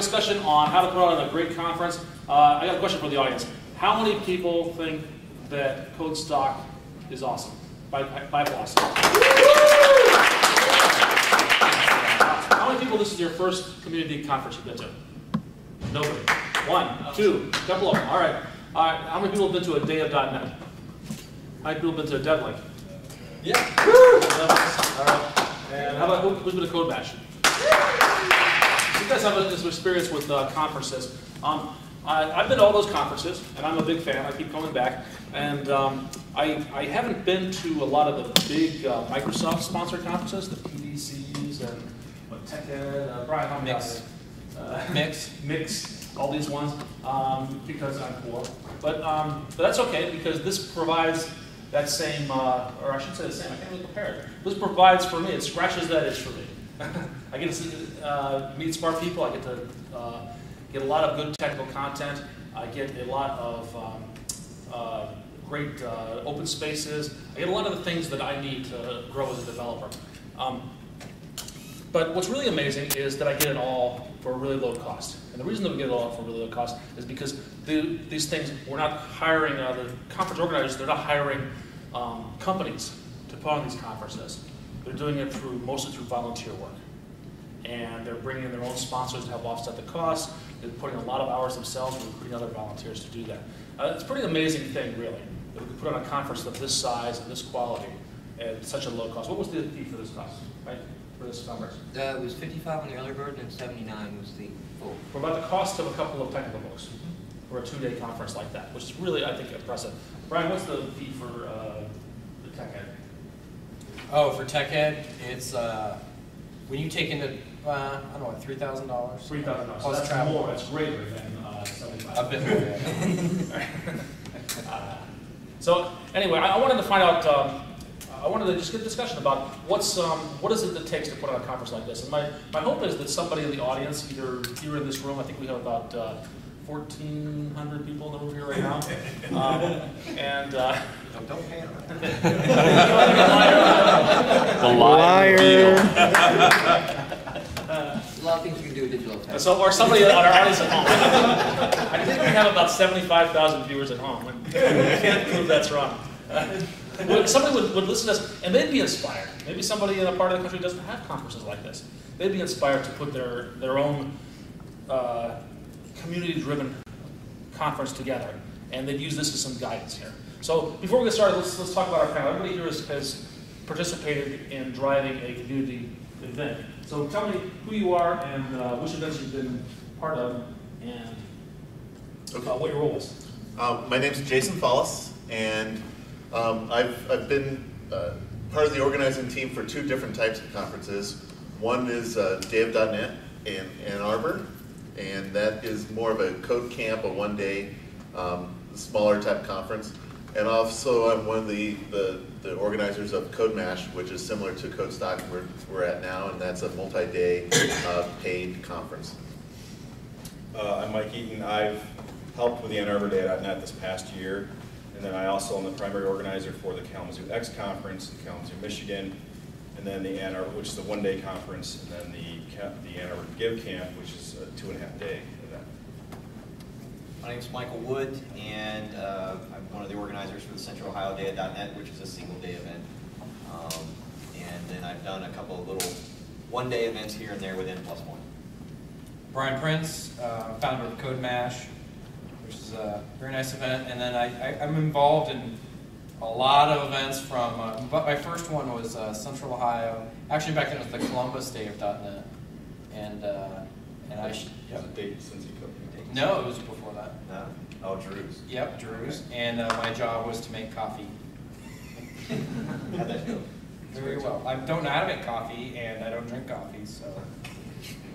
discussion on how to put on a great conference. I got a question for the audience. How many people think that CodeStock is awesome? By applause. How many people, this is your first community conference you've been to? Nobody. One, two, a couple of them. All right. How many people have been to a day of .NET? How many people have been to a DevLink? Yeah. All right. And how about who's been to Code Bash? You guys have this experience with conferences. I've been to all those conferences, and I'm a big fan. I keep coming back. And I haven't been to a lot of the big Microsoft-sponsored conferences, the PDCs and TechEd, Brian, how many? Mix, all these ones, because I'm poor. But that's okay, because this provides that same, or I should say the same, I can't really compare it. This provides for me, it scratches that itch for me. I get to meet smart people, I get to get a lot of good technical content, I get a lot of great open spaces, I get a lot of the things that I need to grow as a developer. But what's really amazing is that I get it all for a really low cost. And the reason that we get it all for a really low cost is because these things, we're not hiring, the conference organizers, they're not hiring companies to put on these conferences. They're doing it mostly through volunteer work. And they're bringing in their own sponsors to help offset the costs. They're putting a lot of hours themselves and recruiting other volunteers to do that. It's a pretty amazing thing, really, that we can put on a conference of this size and this quality at such a low cost. What was the fee for this cost, right? For this conference? It was $55 on the early bird and $79 was the full. For about the cost of a couple of technical books for a 2-day conference like that, which is really, I think, impressive. Brian, what's the fee for the TechEd? Oh, for TechEd, it's when you take into I don't know, $3,000. $3,000. Plus that's travel. more. That's greater than $75. A bit more. Yeah. So anyway, I wanted to find out. I wanted to just get a discussion about what is it that it takes to put on a conference like this. And my hope is that somebody in the audience, either here in this room, I think we have about 1,400 people in the room here right now, and Don't pay them. The liar. A lot of things you can do with digital tech. So, or somebody on our audience at home. I think we have about 75,000 viewers at home. And we can't prove that's wrong. Somebody would listen to us, and they'd be inspired. Maybe somebody in a part of the country doesn't have conferences like this. They'd be inspired to put their own community-driven conference together, and they'd use this as some guidance here. So before we get started, let's talk about our panel. Everybody here has participated in driving a community event. So tell me who you are and which events you've been part of, and what your role is. My name's Jason Follis, and I've been part of the organizing team for 2 different types of conferences. One is Day of .NET in Ann Arbor, and that is more of a code camp, a 1-day, smaller type conference. And also I'm one of the organizers of Code Mash, which is similar to CodeStock where we're at now, and that's a multi-day paid conference. I'm Mike Eaton. I've helped with the Ann Arbor Day.NET this past year, and then I also am the primary organizer for the Kalamazoo X conference in Kalamazoo, Michigan, and then the Ann Arbor, which is a 1-day conference, and then the Ann Arbor Give Camp, which is a 2.5-day event. My name is Michael Wood, and I'm one of the organizers for the Central Ohio Day.NET, which is a single-day event. And then I've done a couple of little 1-day events here and there with N+1. Brian Prince, founder of Code Mash, which is a very nice event. And then I'm involved in a lot of events from, but my first one was Central Ohio. Actually, back then it was the Columbus Day of .NET. And I should. Yeah. Was it date since you cooked? No, it was before that. No? Oh, Drew's. Yep, Drew's. And my job was to make coffee. How'd that go? Very well. I don't know how to make coffee, and I don't drink coffee, so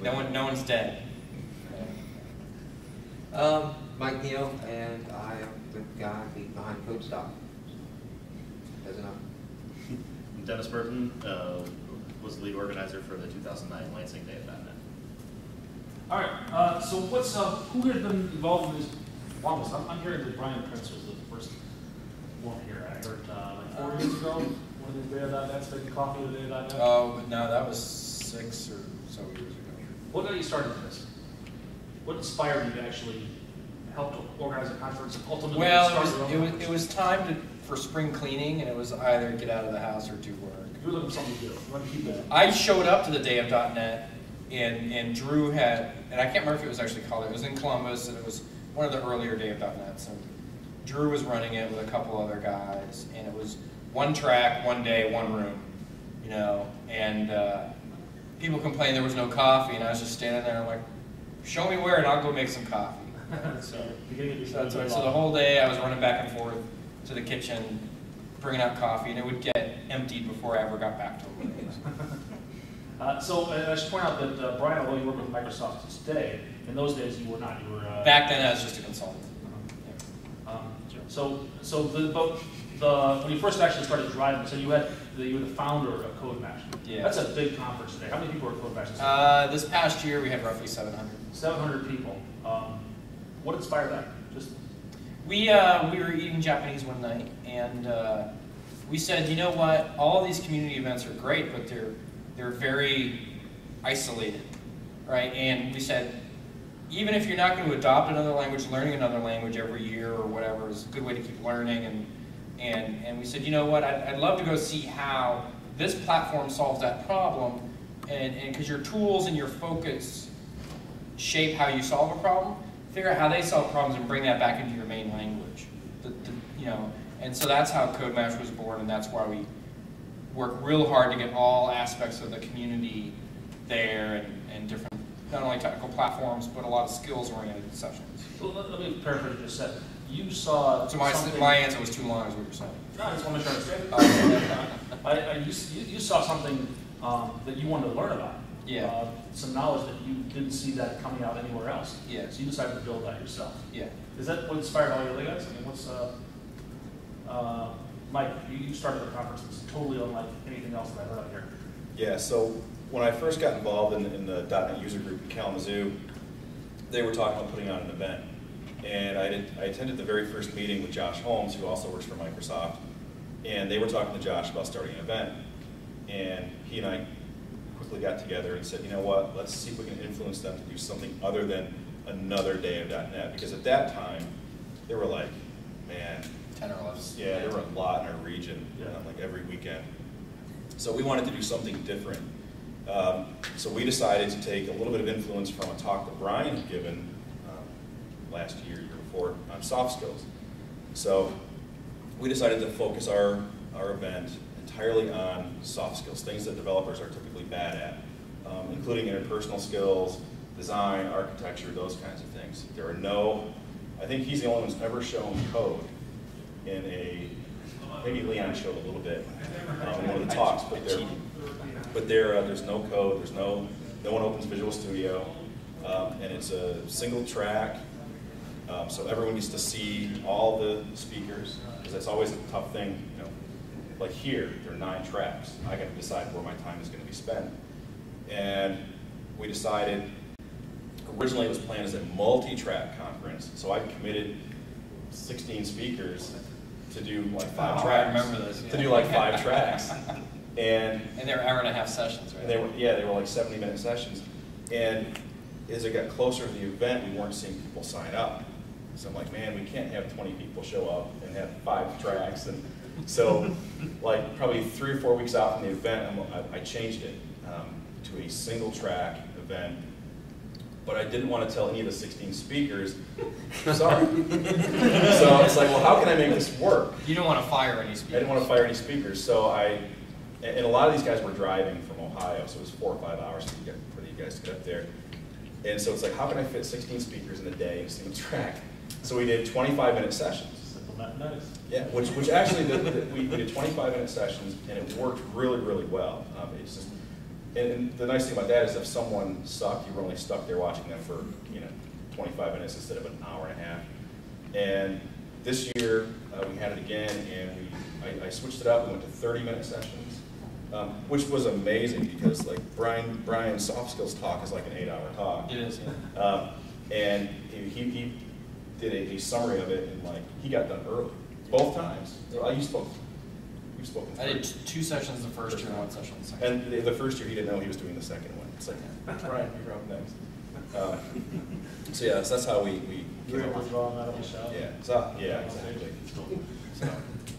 no one's dead. Mike Neal, and I am the guy behind CodeStock. Doesn't know. Dennis Burton was the lead organizer for the 2009 Lansing Day of .NET. All right. So what's who has been involved in this longest? I'm hearing that Brian Prince was the first one here. I heard like 4 years ago, one of these Day.NET's making coffee with Day.NET. Oh, no, that was 6 or so years ago. What got you started in this? what inspired you to actually help to organize a conference and ultimately Well, start your own it was time for spring cleaning, and it was either get out of the house or do work. You're looking for something to do. You want to keep that. I showed up to the day of .NET, and Drew had, and I can't remember if it was actually called, it was in Columbus, and it was one of the earlier day of .NET. So Drew was running it with a couple other guys, and it was one track, one day, one room, you know, and people complained there was no coffee, and I was just standing there, I'm like, show me where, and I'll go make some coffee. So the whole day I was running back and forth to the kitchen, bringing out coffee, and it would get emptied before I ever got back to it. So I should point out that Brian, although you work with Microsoft today, in those days you were not. You were back then I was just a consultant. When you first actually started driving, so you were the founder of CodeMash. Yeah. That's a big conference today. How many people were at CodeMash? This past year we had roughly 700. 700 people. What inspired that? Just we were eating Japanese one night, and we said, you know what? All these community events are great, but they're very isolated, right? And we said, even if you're not going to adopt another language, learning another language every year or whatever is a good way to keep learning. And we said, you know what? I'd love to go see how this platform solves that problem, and because your tools and your focus shape how you solve a problem, figure out how they solve problems and bring that back into your main language. You know, and so that's how CodeMash was born, and that's why we work real hard to get all aspects of the community there, and different, not only technical platforms, but a lot of skills-oriented sessions. So let me paraphrase what you just said. You saw So something. my answer was too long, is what you're saying. No, I just want to make sure I understand. You saw something that you wanted to learn about. Yeah. Some knowledge that you didn't see that coming out anywhere else. Yeah. So you decided to build that yourself. Yeah. Is that what inspired all your other guys? I mean, what's Mike? You started the conference. It's totally unlike anything else that I've heard out here. Yeah, so when I first got involved in the .NET user group in Kalamazoo, they were talking about putting on an event. And I attended the very first meeting with Josh Holmes, who also works for Microsoft, and they were talking to Josh about starting an event. And he and I quickly got together and said, you know what, let's see if we can influence them to do something other than another day of .NET. Because at that time, there were like, man, 10 or 11. yeah, there were a lot in our region, like every weekend. So we wanted to do something different. So we decided to take a little bit of influence from a talk that Brian had given last year before, on soft skills. So we decided to focus our event entirely on soft skills, things that developers are typically bad at, including interpersonal skills, design, architecture, those kinds of things. There are no, I think he's the only one who's ever shown code in maybe Leon showed a little bit in one of the talks, but there's no code, no one opens Visual Studio, and it's a single track, so everyone gets to see all the speakers, because that's always a tough thing, you know. Like here, there are 9 tracks. I got to decide where my time is going to be spent. And we decided, originally it was planned as a multi-track conference, so I committed 16 speakers to do like 5 tracks. I remember this. Yeah. To do like 5 tracks. And they were hour-and-a-half sessions, right? And they were like 70-minute sessions. And as it got closer to the event, we weren't seeing people sign up. So I'm like, man, we can't have 20 people show up and have 5 tracks. And so, like probably 3 or 4 weeks out from the event, I changed it to a single track event. But I didn't want to tell any of the 16 speakers, sorry. So it's like, well, how can I make this work? You don't want to fire any speakers. I didn't want to fire any speakers, so and a lot of these guys were driving from Ohio, so it was 4 or 5 hours for you guys to get up there. And so it's like, how can I fit 16 speakers in a day in a single track? So we did 25-minute sessions. Simple mathematics. Yeah, which actually, we did 25-minute sessions, and it worked really, really well. It's just, and the nice thing about that is if someone sucked, you were only stuck there watching them for 25 minutes instead of an hour and a half. And this year we had it again, and I switched it up. We went to 30-minute sessions, which was amazing because like Brian's soft skills talk is like an 8-hour talk. It is. Yeah. And he did a summary of it, and like he got done early both times. You spoke. I did 2 sessions the first year and 1 session the second. And the first year he didn't know he was doing the second one. It's like, Brian, you're up next. So yeah, so that's how we You're came able up. to draw them out of the shop? Yeah, so, yeah, exactly.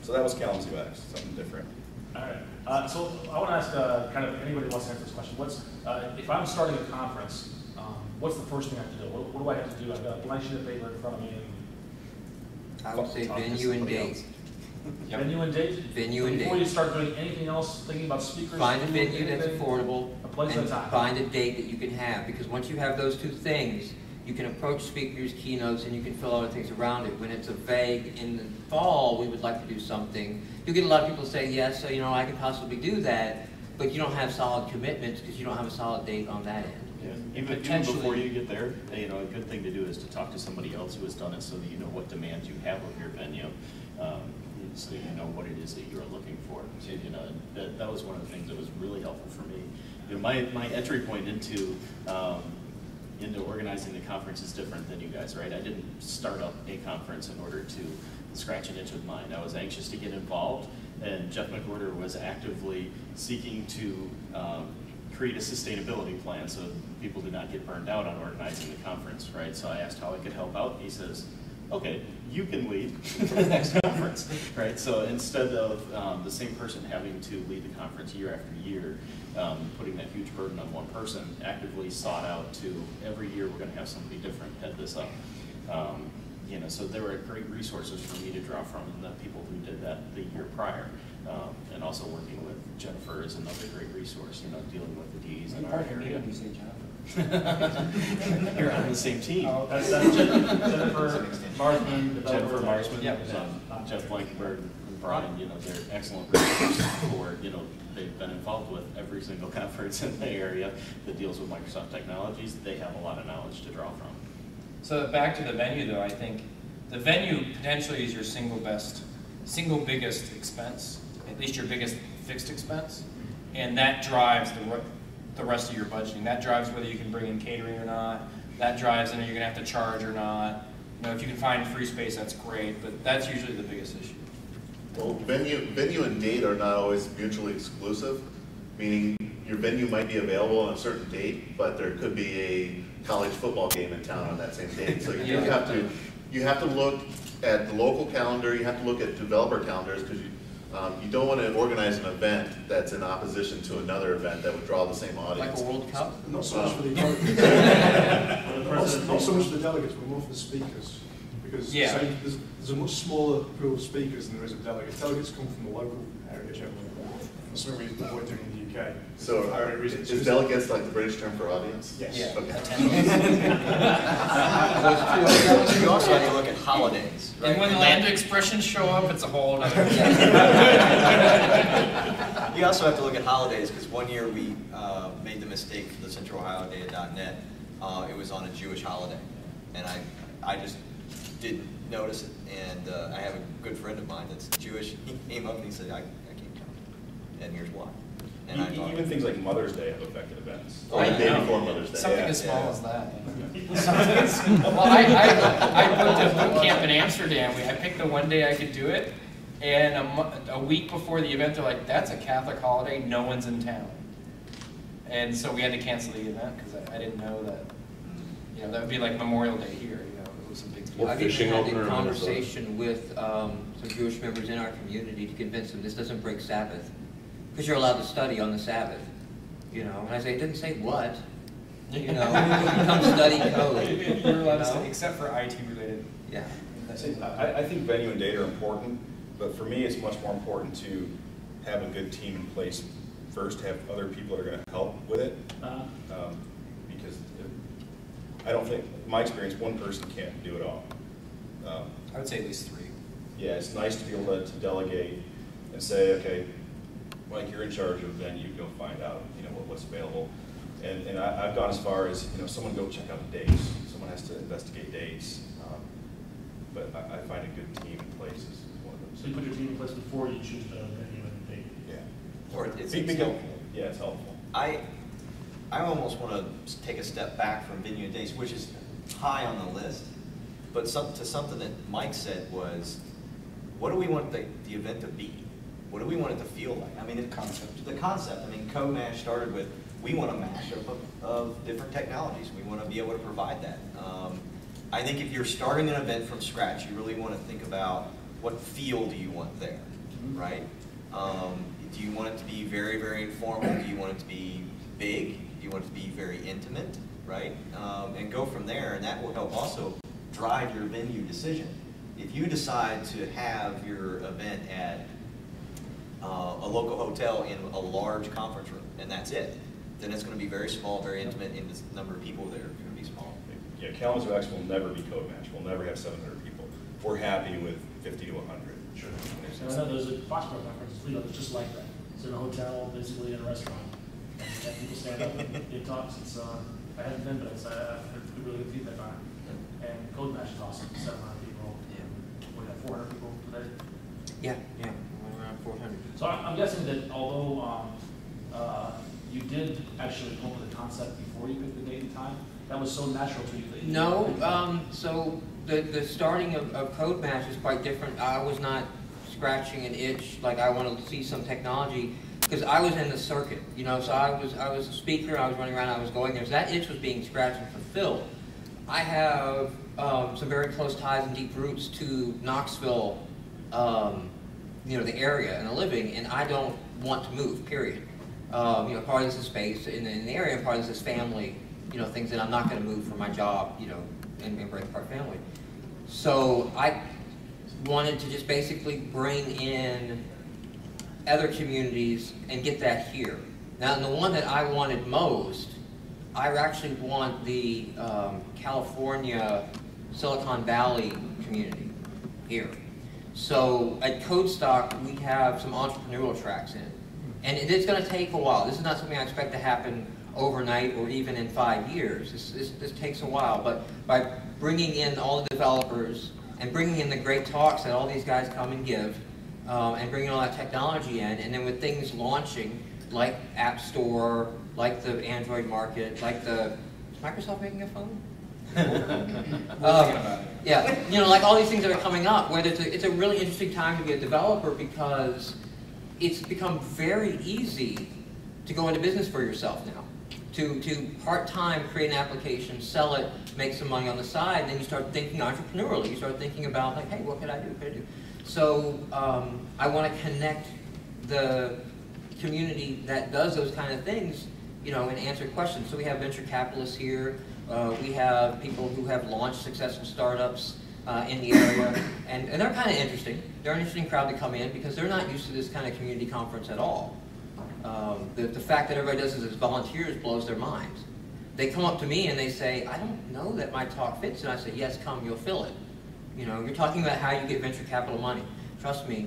So that was Kalamazoo X, something different. All right. So I want to ask kind of anybody who wants to answer this question. What's if I'm starting a conference, what's the first thing I have to do? What do I have to do? I've got a blank sheet of paper in front of me. I would say Talk to venue and somebody date. else. Yep. Venue and date? Venue and Before date. you start doing anything else, thinking about speakers? Find a food, venue that's anything? affordable, A place and and time. find a date that you can have, because once you have those two things, you can approach speakers, keynotes, and you can fill other things around it. When it's a vague, in the fall, we would like to do something, you get a lot of people say, yes, so I can possibly do that, but you don't have solid commitments because you don't have a solid date on that end. Yeah. Even Potentially- before you get there, a good thing to do is to talk to somebody else who has done it so that you know what demands you have of your venue. So you know what it is that you're looking for. So, that was one of the things that was really helpful for me. My entry point into organizing the conference is different than you guys, right? I didn't start up a conference in order to scratch an itch of mine. I was anxious to get involved, and Jeff McWhorter was actively seeking to create a sustainability plan so people did not get burned out on organizing the conference, right? So I asked how I could help out. He says, okay, you can lead the next conference, right? So instead of the same person having to lead the conference year after year, putting that huge burden on one person, actively sought out to every year we're going to have somebody different head this up. So there were great resources for me to draw from, the people who did that the year prior, and also working with Jennifer is another great resource. Dealing with the Ds in our area. You say Jennifer. You're on the same team. That's Jennifer Marsman, developer. Jennifer Marsman, Yep. Jeff Blankenberg, and Brian, they're excellent resources for, they've been involved with every single conference in the area that deals with Microsoft technologies. They have a lot of knowledge to draw from. So back to the venue though, I think the venue potentially is your single biggest expense, at least your biggest fixed expense, and that drives the rest of your budgeting. That drives whether you can bring in catering or not. That drives whether you're going to have to charge or not. If you can find free space, that's great, but that's usually the biggest issue. Well, venue and date are not always mutually exclusive, meaning your venue might be available on a certain date, but there could be a college football game in town on that same date. So you have to look at the local calendar, you have to look at developer calendars, because you don't want to organize an event that's in opposition to another event that would draw the same Like audience. a World Cup? Not so much for the delegates. Not so much for the delegates, but more for the speakers. Because Yeah. say, there's a much smaller pool of speakers than there is of delegates. Delegates come from the local area generally. For some reason, what we're doing in the UK. So For various reasons. is delegates like the British term for audience? Yes. Yeah. Okay. You also have to look at holidays, right? And when the land expressions show up, it's a whole other. You also have to look at holidays, because one year we made the mistake for the Central Ohio Data.net. It was on a Jewish holiday, and I just didn't notice it. And I have a good friend of mine that's Jewish. He came up and he said, I can't come, and here's why. And I thought, Even things like Mother's Day have affected events. Or the day know. before Mother's Day. Something Yeah. as small as that. Well, I booked a boot camp in Amsterdam. I picked the one day I could do it, and a week before the event, they're like, "That's a Catholic holiday. No one's in town," and so we had to cancel the event because I didn't know that. That would be like Memorial Day here. It was a big deal. I've even had a conversation with some Jewish members in our community to convince them this doesn't break Sabbath, because you're allowed to study on the Sabbath. And I say, it didn't say what. Come study code. You're allowed to study, except for IT related. Yeah. I think venue and date are important, but for me, it's much more important to have a good team in place first, have other people that are going to help with it. Because I don't think, in my experience, one person can't do it all. I would say at least 3. Yeah, it's nice to be able to delegate and say, okay, Mike, you're in charge of venue, go find out, what's available. And I've gone as far as, someone go check out the dates. Someone has to investigate dates. But I find a good team in place is one of those. So you put your team in place before you choose the venue and date. Yeah. or it's Big helpful. Yeah, it's helpful. I almost want to take a step back from venue and dates, which is high on the list, but to something that Mike said was, what do we want the event to be? What do we want it to feel like? I mean, the concept. I mean, CoMash started with, we want a mashup of different technologies. We want to be able to provide that. I think if you're starting an event from scratch, you really want to think about what feel do you want there, right? Do you want it to be very, very informal? Do you want it to be big? Do you want it to be very intimate, right? And go from there, and that will help also drive your venue decision. If you decide to have your event at a local hotel in a large conference room, and that's it, then it's going to be very small, very intimate, and the number of people there are going to be small. Yeah, Kalamazoo X will never be Code Match. We'll never have 700 people. We're happy with 50 to 100. Sure. And I know there's a Foxborough conference, it's just like that. It's in a hotel, basically in a restaurant. And people stand up and give talks. It's, I haven't been, but I've heard really good feedback on it. And Code Match is awesome. 700 people. We have 400 people today. Yeah, around 400. So I'm guessing that although you did actually come up with a concept before you picked the date and time, that was so natural to you that you No, so the starting of Code Match is quite different. I was not scratching an itch like I want to see some technology, because I was in the circuit, you know, so I was a speaker, I was running around, I was going there, so that itch was being scratched and fulfilled. I have some very close ties and deep roots to Knoxville, you know, the area and the living, and I don't want to move, period. You know, part of this is space in the area, and part of this is family, you know, things that I'm not going to move for my job, you know, and break apart family. So I wanted to just basically bring in other communities and get that here. Now, the one that I wanted most, I actually want the California Silicon Valley community here. So at Codestock, we have some entrepreneurial tracks in. And it's going to take a while. This is not something I expect to happen overnight or even in 5 years. This takes a while. But by bringing in all the developers and bringing in the great talks that all these guys come and give, and bringing all that technology in, and then with things launching, like App Store, like the Android market, like the... Is Microsoft making a phone? Yeah, you know, like all these things that are coming up, where it's a really interesting time to be a developer, because it's become very easy to go into business for yourself now. To part-time create an application, sell it, make some money on the side, and then you start thinking entrepreneurially. You start thinking about, like, hey, what could I do? What could I do? So I want to connect the community that does those kind of things, you know, and answer questions. So we have venture capitalists here. We have people who have launched successful startups in the area, and they're kind of interesting. They're an interesting crowd to come in because they're not used to this kind of community conference at all. The fact that everybody does this as volunteers blows their minds. They come up to me and they say, I don't know that my talk fits, and I say, yes, come, you'll fill it. You know, you're talking about how you get venture capital money. Trust me,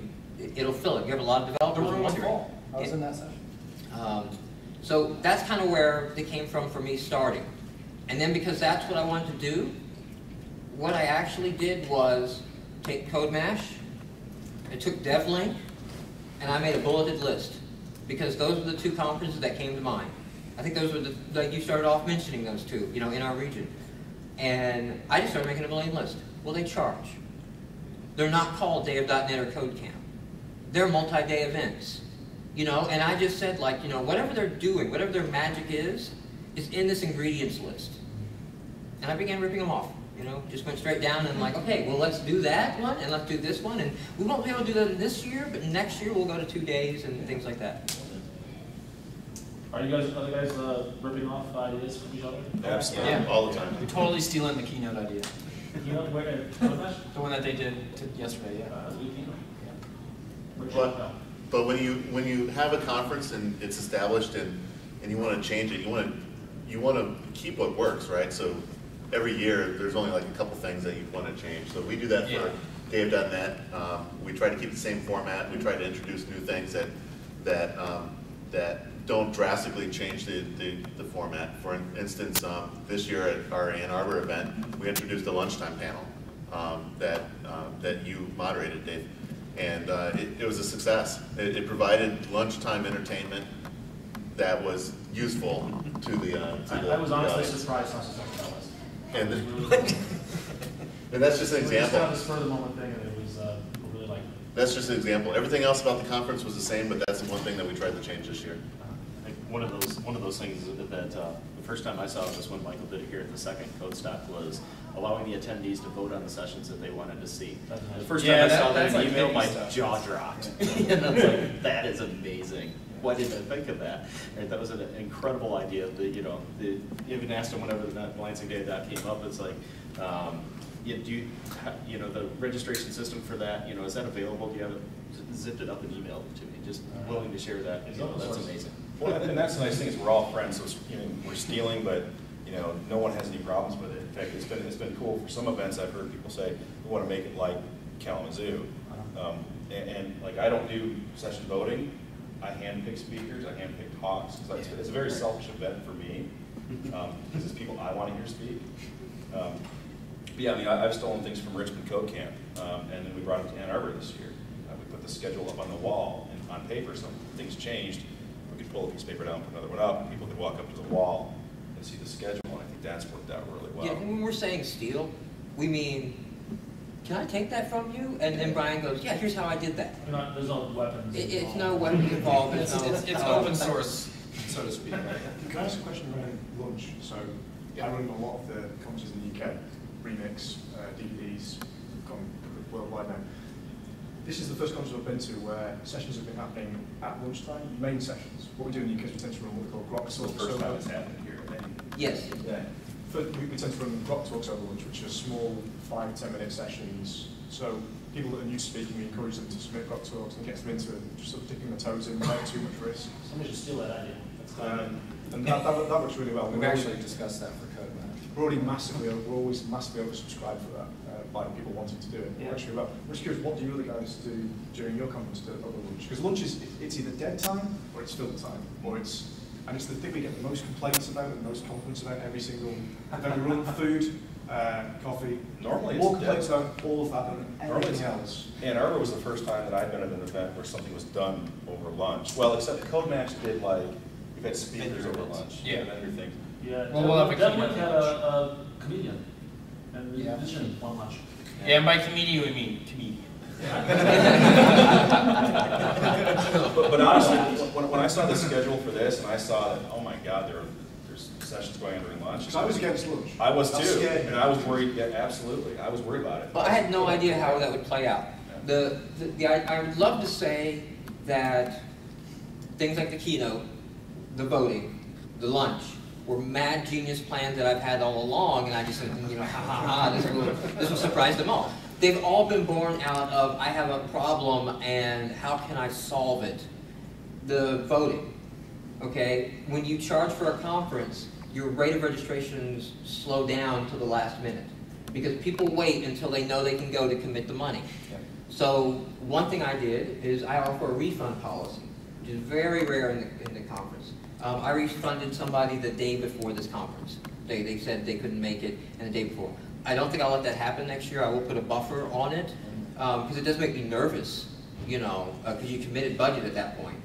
it'll fill it. You have a lot of developers who are wondering. I was in that session. So that's kind of where it came from for me starting. And then because that's what I wanted to do, what I actually did was take CodeMash, I took DevLink, and I made a bulleted list. Because those were the two conferences that came to mind. I think those were like you started off mentioning those two, you know, in our region. And I just started making a million list. Well, they charge. They're not called Day of .NET or Code Camp. They're multi-day events, you know. And I just said, like, you know, whatever they're doing, whatever their magic is in this ingredients list. And I began ripping them off. You know, just went straight down and like, okay, well, let's do that one and let's do this one, and we won't be able to do that this year, but next year we'll go to 2 days and things like that. Are you guys, other guys, ripping off ideas from each other? Absolutely, Yeah. all the time. We're totally stealing the keynote idea. Keynote, where, CodeMash? The one that they did yesterday, yeah. As we keynote? But when you have a conference and it's established and you want to change it, you want to keep what works, right? So every year there's only like a couple things that you want to change. So we do that for Day of .NET. We try to keep the same format. We try to introduce new things that don't drastically change the format. For instance, this year at our Ann Arbor event, we introduced a lunchtime panel that you moderated, Dave. And it was a success. It provided lunchtime entertainment that was useful to the I was honestly audience. surprised how successful that was. And, It was really cool. and that's just an We just got example. this spur of the moment thing, and it was, people really liked it. That's just an example. Everything else about the conference was the same, but that's the one thing that we tried to change this year. Thank you. one of those things that the first time I saw this when Michael did it here at the second Code Stock was allowing the attendees to vote on the sessions that they wanted to see. The first time I saw that in email, my jaw dropped. And I was like, that is amazing. Why didn't I think of that? Right, that was an incredible idea. Even asked him whenever the Lansing Day that came up, it's like, the registration system for that, is that available? Do you have it zipped it up and emailed it to me? Just willing to share that. That's amazing. Well, and that's the nice thing is we're all friends, so we're stealing, but no one has any problems with it. In fact, it's been cool for some events. I've heard people say we want to make it like Kalamazoo, and like I don't do session voting. I handpick speakers, I handpick talks. It's a very selfish event for me because it's people I want to hear speak. But yeah, I've stolen things from Richmond Code Camp, and then we brought it to Ann Arbor this year. We put the schedule up on the wall and on paper. Some things changed. We could pull a piece of paper down, put another one up, and people could walk up to the wall and see the schedule. And I think that's worked out really well. Yeah, when we're saying steal, we mean, can I take that from you? And then Brian goes, yeah, here's how I did that. There's no weapons. It's no weapons involved. It's open source, so to speak. Can I ask a question around lunch? So I run a lot of the conferences in the UK, Remix, DVDs, gone worldwide now. This is the first conference I've been to where sessions have been happening at lunchtime, main sessions. What we do in the UK is we tend to run what we call grok talks. The first time it's happened here. Yes. Yeah. We tend to run grok talks over lunch, which are small 5-10 minute sessions. So people that are new to speaking, we encourage them to submit grok talks and get them into it, just sort of dipping their toes in without too much risk. Somebody should steal that idea. And that works really well. We've actually discussed that for Code Match. We're always massively oversubscribed for that by people wanting to do it. Yeah. Actually, well, I'm just curious, what do you other guys do during your conference to other lunch? Because lunch it's either dead time or it's filled time, or it's the thing we get the most complaints about and the most compliments about every single event we run. Food, coffee. Normally more it's complaints dead. about all of that than anything else. Ann Arbor was the first time that I've been at an event where something was done over lunch. Well, except Code Match did we've had speakers over lunch. Yeah. Vendor things. Yeah, Well, we'll have a Devlin keynote had lunch. a comedian and Yeah. musician one lunch. Yeah, and by comedian we mean comedian. But honestly, when I saw the schedule for this and I saw that, oh my God, there's sessions going on during lunch. Because I was against lunch. I was That's too, scary. and I was worried. Yeah, absolutely, I was worried about it. Well, I had no idea how that would play out. I would love to say that things like the keynote, the voting, the lunch, were mad genius plans that I've had all along, and I just said, ha ha ha, this will surprise them all. They've all been born out of, I have a problem, and how can I solve it? The voting, okay? When you charge for a conference, your rate of registrations slow down to the last minute, because people wait until they know they can go to commit the money. So one thing I did is I offer a refund policy, which is very rare in the conference. I refunded somebody the day before this conference. They said they couldn't make it, and the day before. I don't think I'll let that happen next year. I will put a buffer on it, because it does make me nervous, because you committed budget at that point.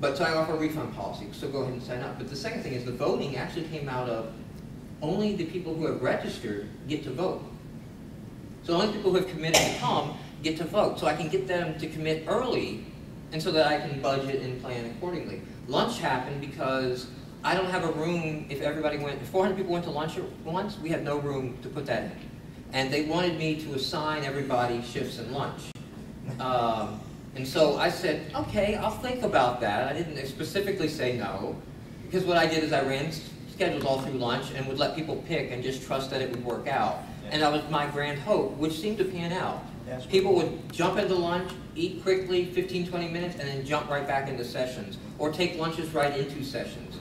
But so I offer a refund policy, so go ahead and sign up. But the second thing is the voting actually came out of only the people who have registered get to vote. So only people who have committed to come get to vote. So I can get them to commit early, and so that I can budget and plan accordingly. Lunch happened because I don't have a room. If 400 people went to lunch at once, we had no room to put that in. And they wanted me to assign everybody shifts in lunch. And so I said, okay, I'll think about that. I didn't specifically say no, because what I did is I ran schedules all through lunch and would let people pick and just trust that it would work out. And that was my grand hope, which seemed to pan out. People would jump into lunch, eat quickly, 15, 20 minutes, and then jump right back into sessions, or take lunches right into sessions.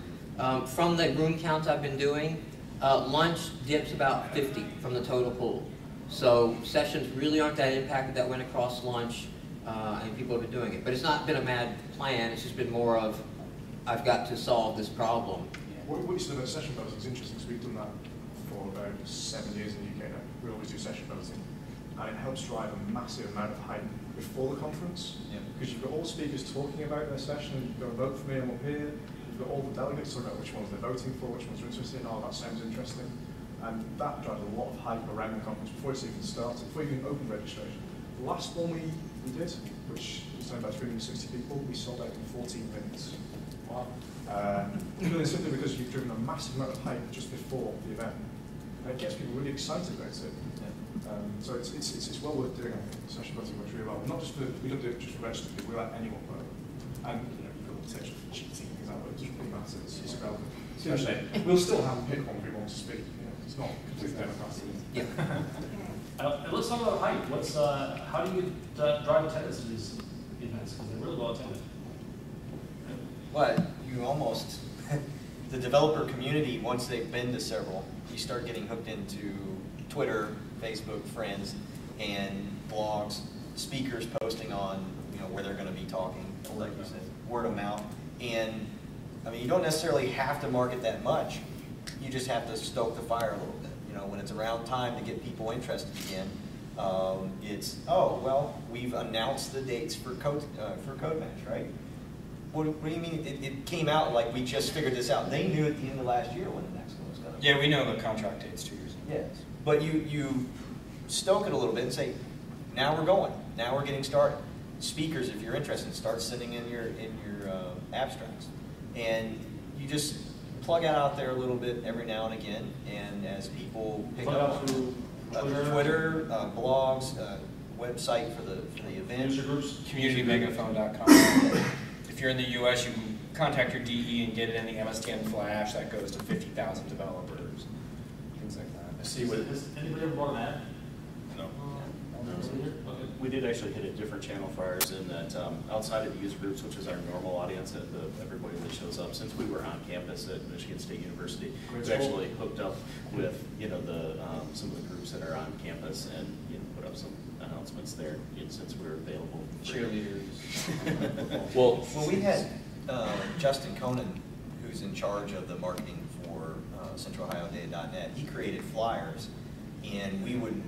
From the room counts I've been doing, lunch dips about 50 from the total pool. So sessions really aren't that impacted that went across lunch, and people have been doing it. But it's not been a mad plan, it's just been more of, I've got to solve this problem. What you said about session voting is interesting, because we've done that for about 7 years in the UK now. We always do session voting. And it helps drive a massive amount of hype before the conference. Because you've got all speakers talking about their session, and you've got to vote for me, I'm up here. You've got all the delegates talking about which ones they're voting for, which ones they're interested in. Oh, that sounds interesting. And that drives a lot of hype around the conference before it's even started, before you even open registration. The last one we did, which is was only about 360 people. We sold out in 14 minutes. Wow. Really simply because you've driven a massive amount of hype just before the event. And it gets people really excited about it. So it's well worth doing, I think. Session buzzer works really well. Not just for, we don't do it just for registered people, we let anyone work. And you've got the potential for cheating, things like that, but it doesn't really matter, it's irrelevant. We'll still have pick one people want to speak. It's not completely democratic. And let's talk about hype. How do you drive attendance to these events? Because they're really well attended. Well, you almost, the developer community, once they've been to several, you start getting hooked into Twitter, Facebook, friends, and blogs, speakers posting on, where they're going to be talking, like you said, word of mouth. And I mean, you don't necessarily have to market that much. You just have to stoke the fire a little bit. When it's around time to get people interested again, it's, oh, well, we've announced the dates for CodeMash, right? What do you mean it came out like we just figured this out? They knew at the end of last year when the next one was going to be. Yeah, we know the contract date's 2 years ago. Yes, but you stoke it a little bit and say, now we're going, now we're getting started. Speakers, if you're interested, start sending in your abstracts, and you just plug it out there a little bit every now and again, and as people pick up through Twitter, blogs, website for the event. User groups. CommunityMegaphone.com. If you're in the U.S., you can contact your DE and get it in the MSTN Flash. That goes to 50,000 developers. Things like that. I see with Has anybody ever bought an ad? no. We did actually hit a different channel for ours in that outside of the user groups, which is our normal audience, everybody that shows up, since we were on campus at Michigan State University, we actually hooked up with some of the groups that are on campus and put up some announcements there since we were available. Cheerleaders. Well, we had Justin Conan, who's in charge of the marketing for CentralOhioData.net. He created flyers, and we would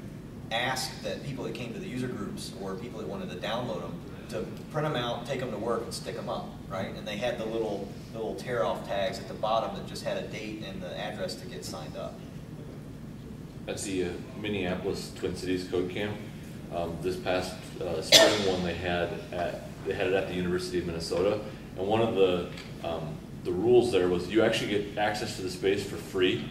ask that people that came to the user groups or people that wanted to download them to print them out, take them to work, and stick them up, right? And they had the little tear-off tags at the bottom that just had a date and the address to get signed up. At the Minneapolis Twin Cities Code Camp, this past spring one they had it at the University of Minnesota, and one of the rules there was you actually get access to the space for free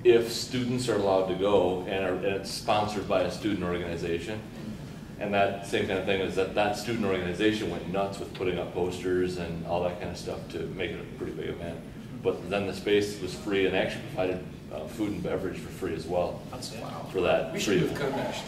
if students are allowed to go and it's sponsored by a student organization. And that same kind of thing is that student organization went nuts with putting up posters and all that kind of stuff to make it a pretty big event. But then the space was free and actually provided food and beverage for free as well. For that. We should move CodeMash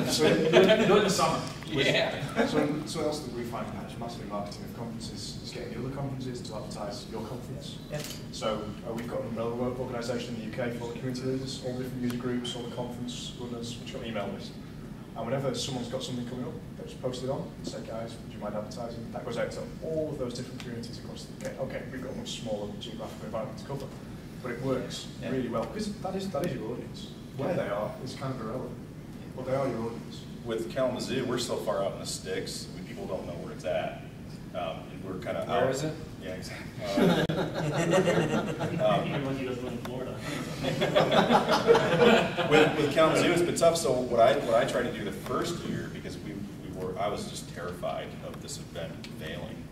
So Do it in the summer. Yeah. So something else that we find helps massively in marketing of conferences is getting the other conferences to advertise your conference. Yep. So we've got an umbrella work organisation in the UK for all the community leaders, all the different user groups, all the conference runners, which got an email list. And whenever someone's got something coming up, they just post it on and say, guys, would you mind advertising? That goes out to all of those different communities across the UK. Okay, we've got a much smaller geographical environment to cover, but it works really well because that is your audience. Where they are is kind of irrelevant, but they are your audience. With Kalamazoo, we're so far out in the sticks, people don't know where it's at. And we're kind of Where is it? Yeah, exactly. Even when he doesn't live in Florida. with Kalamazoo, it's been tough. So what I tried to do the first year, because I was just terrified of this event failing,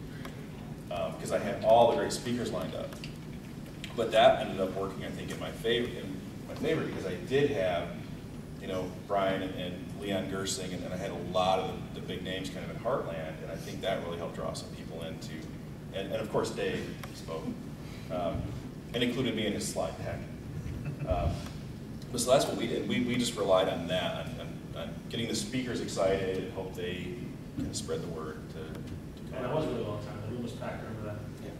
because I had all the great speakers lined up. But that ended up working, I think, in my favor because I did have, Brian and Leon Gersing, and I had a lot of the big names kind of in Heartland, and I think that really helped draw some people into, and of course Dave spoke, and included me in his slide deck. So that's what we did. We just relied on that, on getting the speakers excited, and hope they kind of spread the word to And it was a really long time. The room was packed. I remember that. Yeah.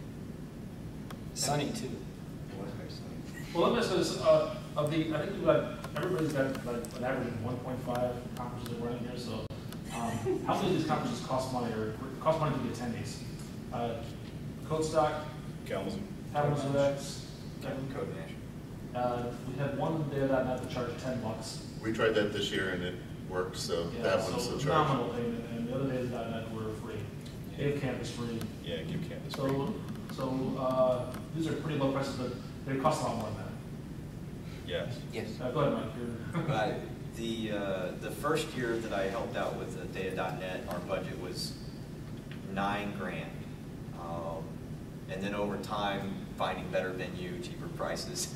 Sunny too. It was very sunny. Well, let me ask you this: I think everybody's got like an average of 1.5 conferences that we're in here. So, how many of these conferences cost money or cost money to the attendees? CodeStock, Kalamazoo. Kalamazoo X, CodeMash. we had one day that night that charged $10. We tried that this year and it worked, so Yeah, that one's so the charge. nominal payment, and the other days that night were free. Dave Camp is free. Yeah, give campus free. So these are pretty low prices, but they cost a lot more than that. Yes. Yes. Go ahead, Mike. The first year that I helped out with Data.net, our budget was $9 grand. And then over time, finding better venue, cheaper prices,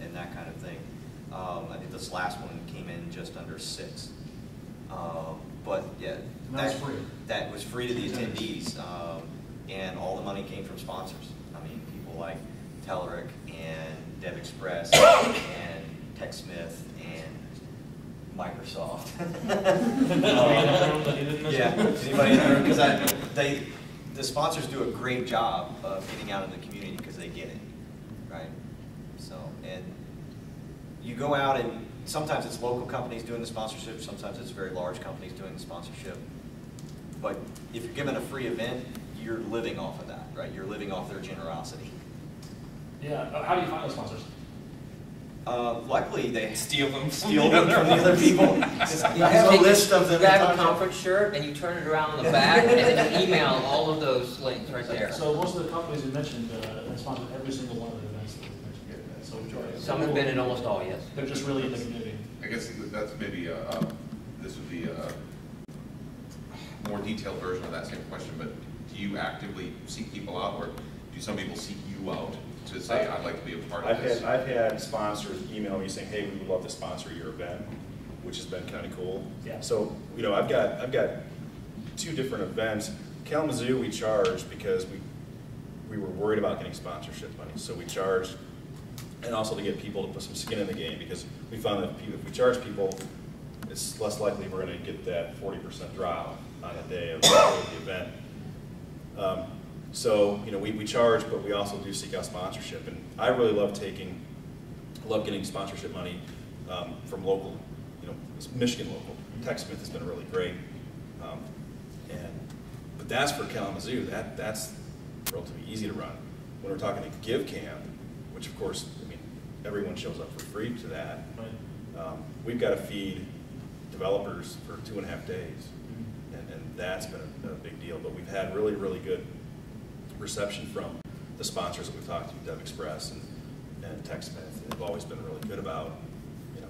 and that kind of thing. I think this last one came in just under 6. But yeah, that was free to the attendees, and all the money came from sponsors. I mean, people like Telerik and DevExpress and TechSmith and Microsoft. Yeah, anybody in the room? Because the sponsors do a great job of getting out in the community because they get it, right? So, and you go out and sometimes it's local companies doing the sponsorship, sometimes it's very large companies doing the sponsorship. But if you're given a free event, you're living off of that, right? You're living off their generosity. Yeah, how do you find those sponsors? Luckily, they Steal them. steal them from the other people. There's a list of them. You have a conference shirt and you turn it around on the back and then you email all of those links right there. So most of the companies you mentioned have sponsored every single one of the events that we mentioned. So majority. Some have been in almost all, yes. They're just really in the community. I guess that's maybe this would be a more detailed version of that same question, but do you actively seek people out, or do some people seek you out to say, I'd like to be a part of this? I've had sponsors email me saying, hey, we would love to sponsor your event, which has been kind of cool. Yeah. So, you know, I've got 2 different events. Kalamazoo we charged because we were worried about getting sponsorship money. So we charged, and also to get people to put some skin in the game, because we found that if we charge people, it's less likely we're going to get that 40% drop on the day of the event. So, you know, we charge, but we also do seek out sponsorship. And I really love getting sponsorship money from local, you know, Michigan local. TechSmith has been really great. But that's for Kalamazoo. That's relatively easy to run. When we're talking to GiveCamp, which of course, I mean, everyone shows up for free to that. Right. We've got to feed developers for 2.5 days. And that's been a big deal. But we've had really, really good reception from the sponsors that we've talked to, DevExpress and TechSmith. They've always been really good about, you know,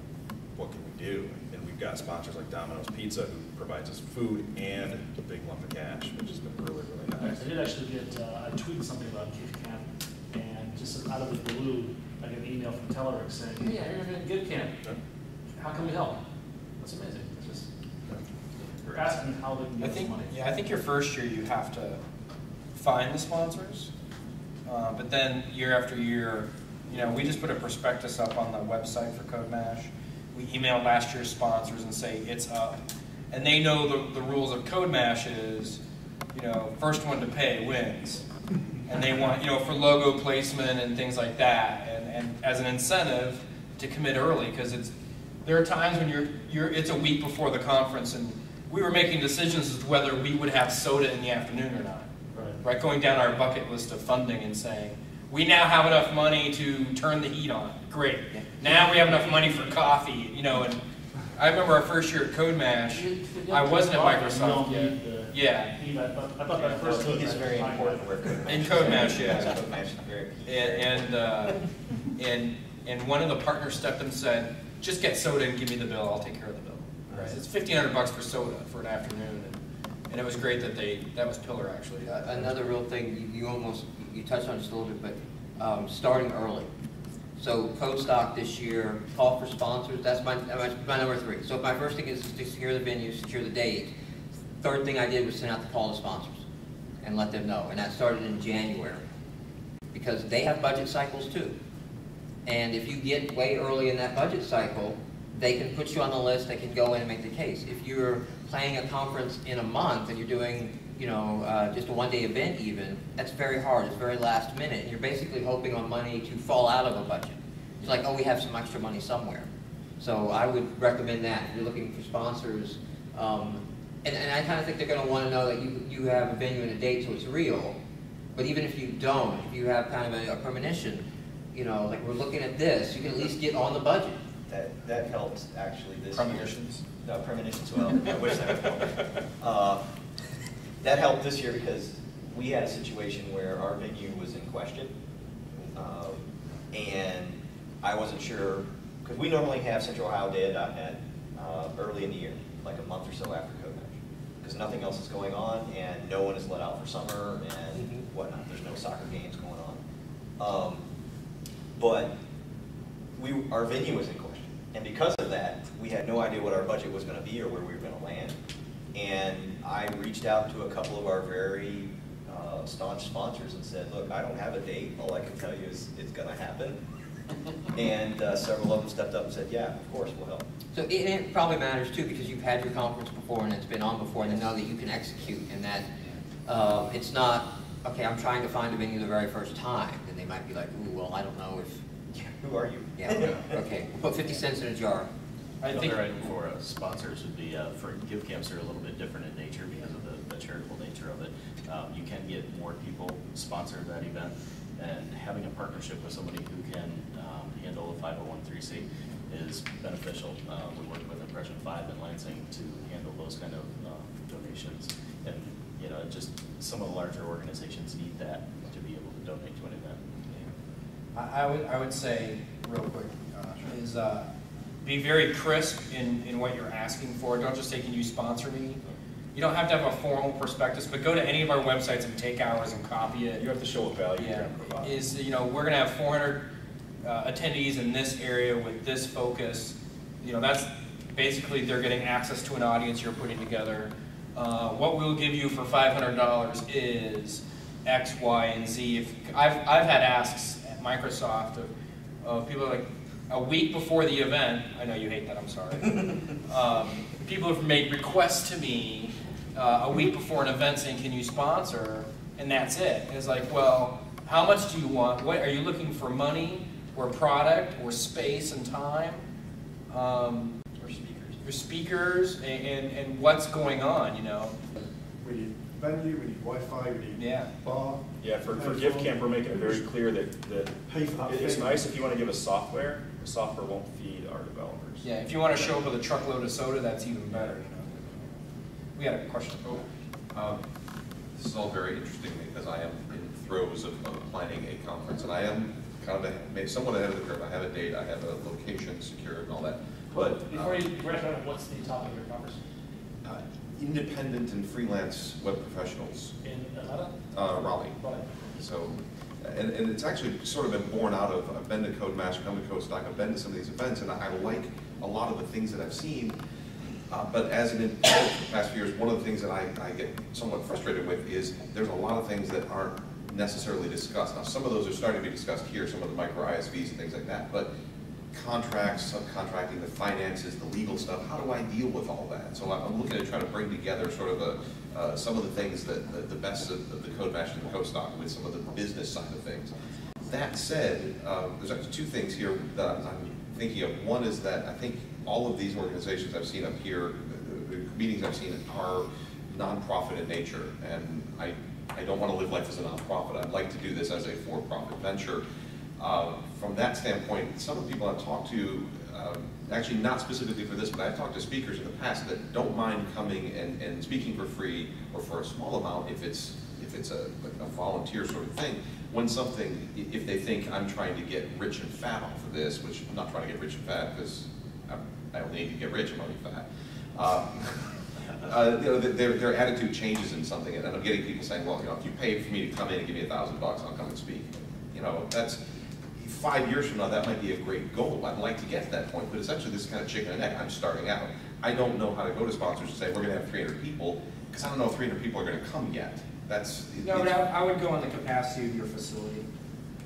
what can we do? And we've got sponsors like Domino's Pizza who provides us food and a big lump of cash, which has been really, really nice. I did actually get, I tweeted something about GiveCamp, and just out of the blue, I get an email from Telerik saying, hey, I heard you're in GiveCamp. How can we help? That's amazing. It's just, you're asking how they can get us money. Yeah, I think your first year you have to find the sponsors, but then year after year, you know, we just put a prospectus up on the website for CodeMash. We email last year's sponsors and say it's up, and they know the rules of CodeMash is, you know, first one to pay wins, and they want, you know, for logo placement and things like that, and as an incentive to commit early, because there are times when it's a week before the conference, and we were making decisions as to whether we would have soda in the afternoon or not. Right, going down our bucket list of funding and saying, we now have enough money to turn the heat on. Great. Now we have enough money for coffee, you know. And I remember our first year at CodeMash, I wasn't at Microsoft yet. Yeah. I thought that first heat is very important where CodeMash. In CodeMash, yeah. CodeMash is very and one of the partners stepped in and said, just get soda and give me the bill. I'll take care of the bill. Right. It's $1,500 for soda for an afternoon. And it was great that that was Pillar actually. Another real thing, you touched on just a little bit, but starting early. So CodeStock this year, call for sponsors, that's my number 3. So my first thing is to secure the venue, secure the date. Third thing I did was send out the call to sponsors and let them know. And that started in January. Because they have budget cycles too. And if you get way early in that budget cycle, they can put you on the list, they can go in and make the case. If you're planning a conference in a month and you're doing, you know, just a one-day event even, that's very hard, it's very last minute, and you're basically hoping on money to fall out of a budget. It's like, oh, we have some extra money somewhere. So I would recommend that. If you're looking for sponsors, and I kind of think they're going to want to know that you have a venue and a date so it's real, but even if you don't, if you have kind of a premonition, you know, like we're looking at this, you can at least get on the budget. That helped actually this Premonitions. year. No, premonitions. Well, I wish that would help. That helped this year because we had a situation where our venue was in question, and I wasn't sure because we normally have CentralOhioData.net early in the year, like a month or so after Code Match, because nothing else is going on and no one is let out for summer and whatnot. There's no soccer games going on. But our venue was in question. And because of that, we had no idea what our budget was going to be or where we were going to land. And I reached out to a couple of our very staunch sponsors and said, look, I don't have a date. All I can tell you is it's going to happen. And several of them stepped up and said, yeah, of course, we'll help. So it probably matters too, because you've had your conference before and it's been on before, and they know that you can execute, and that it's not, okay, I'm trying to find a venue the very first time. Then they might be like, ooh, well, I don't know if... Who are you? Yeah, okay, we'll put 50 cents in a jar. I think another item for sponsors would be, for gift camps are a little bit different in nature because of the charitable nature of it. You can get more people sponsor that event, and having a partnership with somebody who can handle a 501(c) is beneficial. We work with Impression 5 in Lansing to handle those kind of donations, and just some of the larger organizations need that to be able to donate to an event. I would say real quick is be very crisp in what you're asking for. Don't just say, can you sponsor me? You don't have to have a formal prospectus, but go to any of our websites and take ours and copy it. You have to show what value you're Yeah, going to provide. we're going to have 400 attendees in this area with this focus. That's basically they're getting access to an audience you're putting together. What we'll give you for $500 is X, Y, and Z. If I've had asks at Microsoft of people like a week before the event. I know you hate that. I'm sorry. People have made requests to me a week before an event saying, "Can you sponsor?" And that's it. And it's like, well, how much do you want? What are you looking for? Money, or product, or space and time? Or speakers. Your speakers, and what's going on? We need venue, we need Wi-Fi, we need bar. Yeah, for gift camp, we're making it very clear that Pay for that it's thing. nice if you want to give us software. The software won't feed our developers. Yeah, if you want to show up with a truckload of soda, that's even better. We had a question. This is all very interesting because I am in throes of planning a conference, and I am kind of somewhat ahead of the curve. I have a date, I have a location secured and all that. But Before you wrap it up, what's the topic of your conference? independent and freelance web professionals. In Atlanta? Raleigh. Raleigh. So, and it's actually sort of been born out of, I've been to CodeMash, come to CodeStock, I've been to some of these events, and I like a lot of the things that I've seen. But as an intern for the past few years, one of the things that I get somewhat frustrated with is there's a lot of things that aren't necessarily discussed. Now, some of those are starting to be discussed here, some of the micro ISVs and things like that, but contracts, subcontracting, the finances, the legal stuff, how do I deal with all that? So I'm looking to try to bring together sort of some of the things that the best of the CodeMash and the CodeStock with some of the business side of things. That said, there's actually two things here that I'm thinking of. One is that I think all of these organizations I've seen up here, the meetings I've seen are nonprofit in nature, and I don't want to live life as a nonprofit. I'd like to do this as a for-profit venture. From that standpoint, some of the people I've talked to, actually not specifically for this, but I've talked to speakers in the past that don't mind coming and speaking for free or for a small amount if it's a volunteer sort of thing. When something, if they think I'm trying to get rich and fat off of this, which I'm not trying to get rich and fat because I don't need to get rich, I'm already fat. Their attitude changes in something, and I'm getting people saying, well, if you pay for me to come in and give me $1,000, I'll come and speak. That's 5 years from now, that might be a great goal. I'd like to get to that point, but essentially this is kind of chicken and egg. I'm starting out. I don't know how to go to sponsors and say, we're going to have 300 people, because I don't know if 300 people are going to come yet. No, but I would go on the capacity of your facility.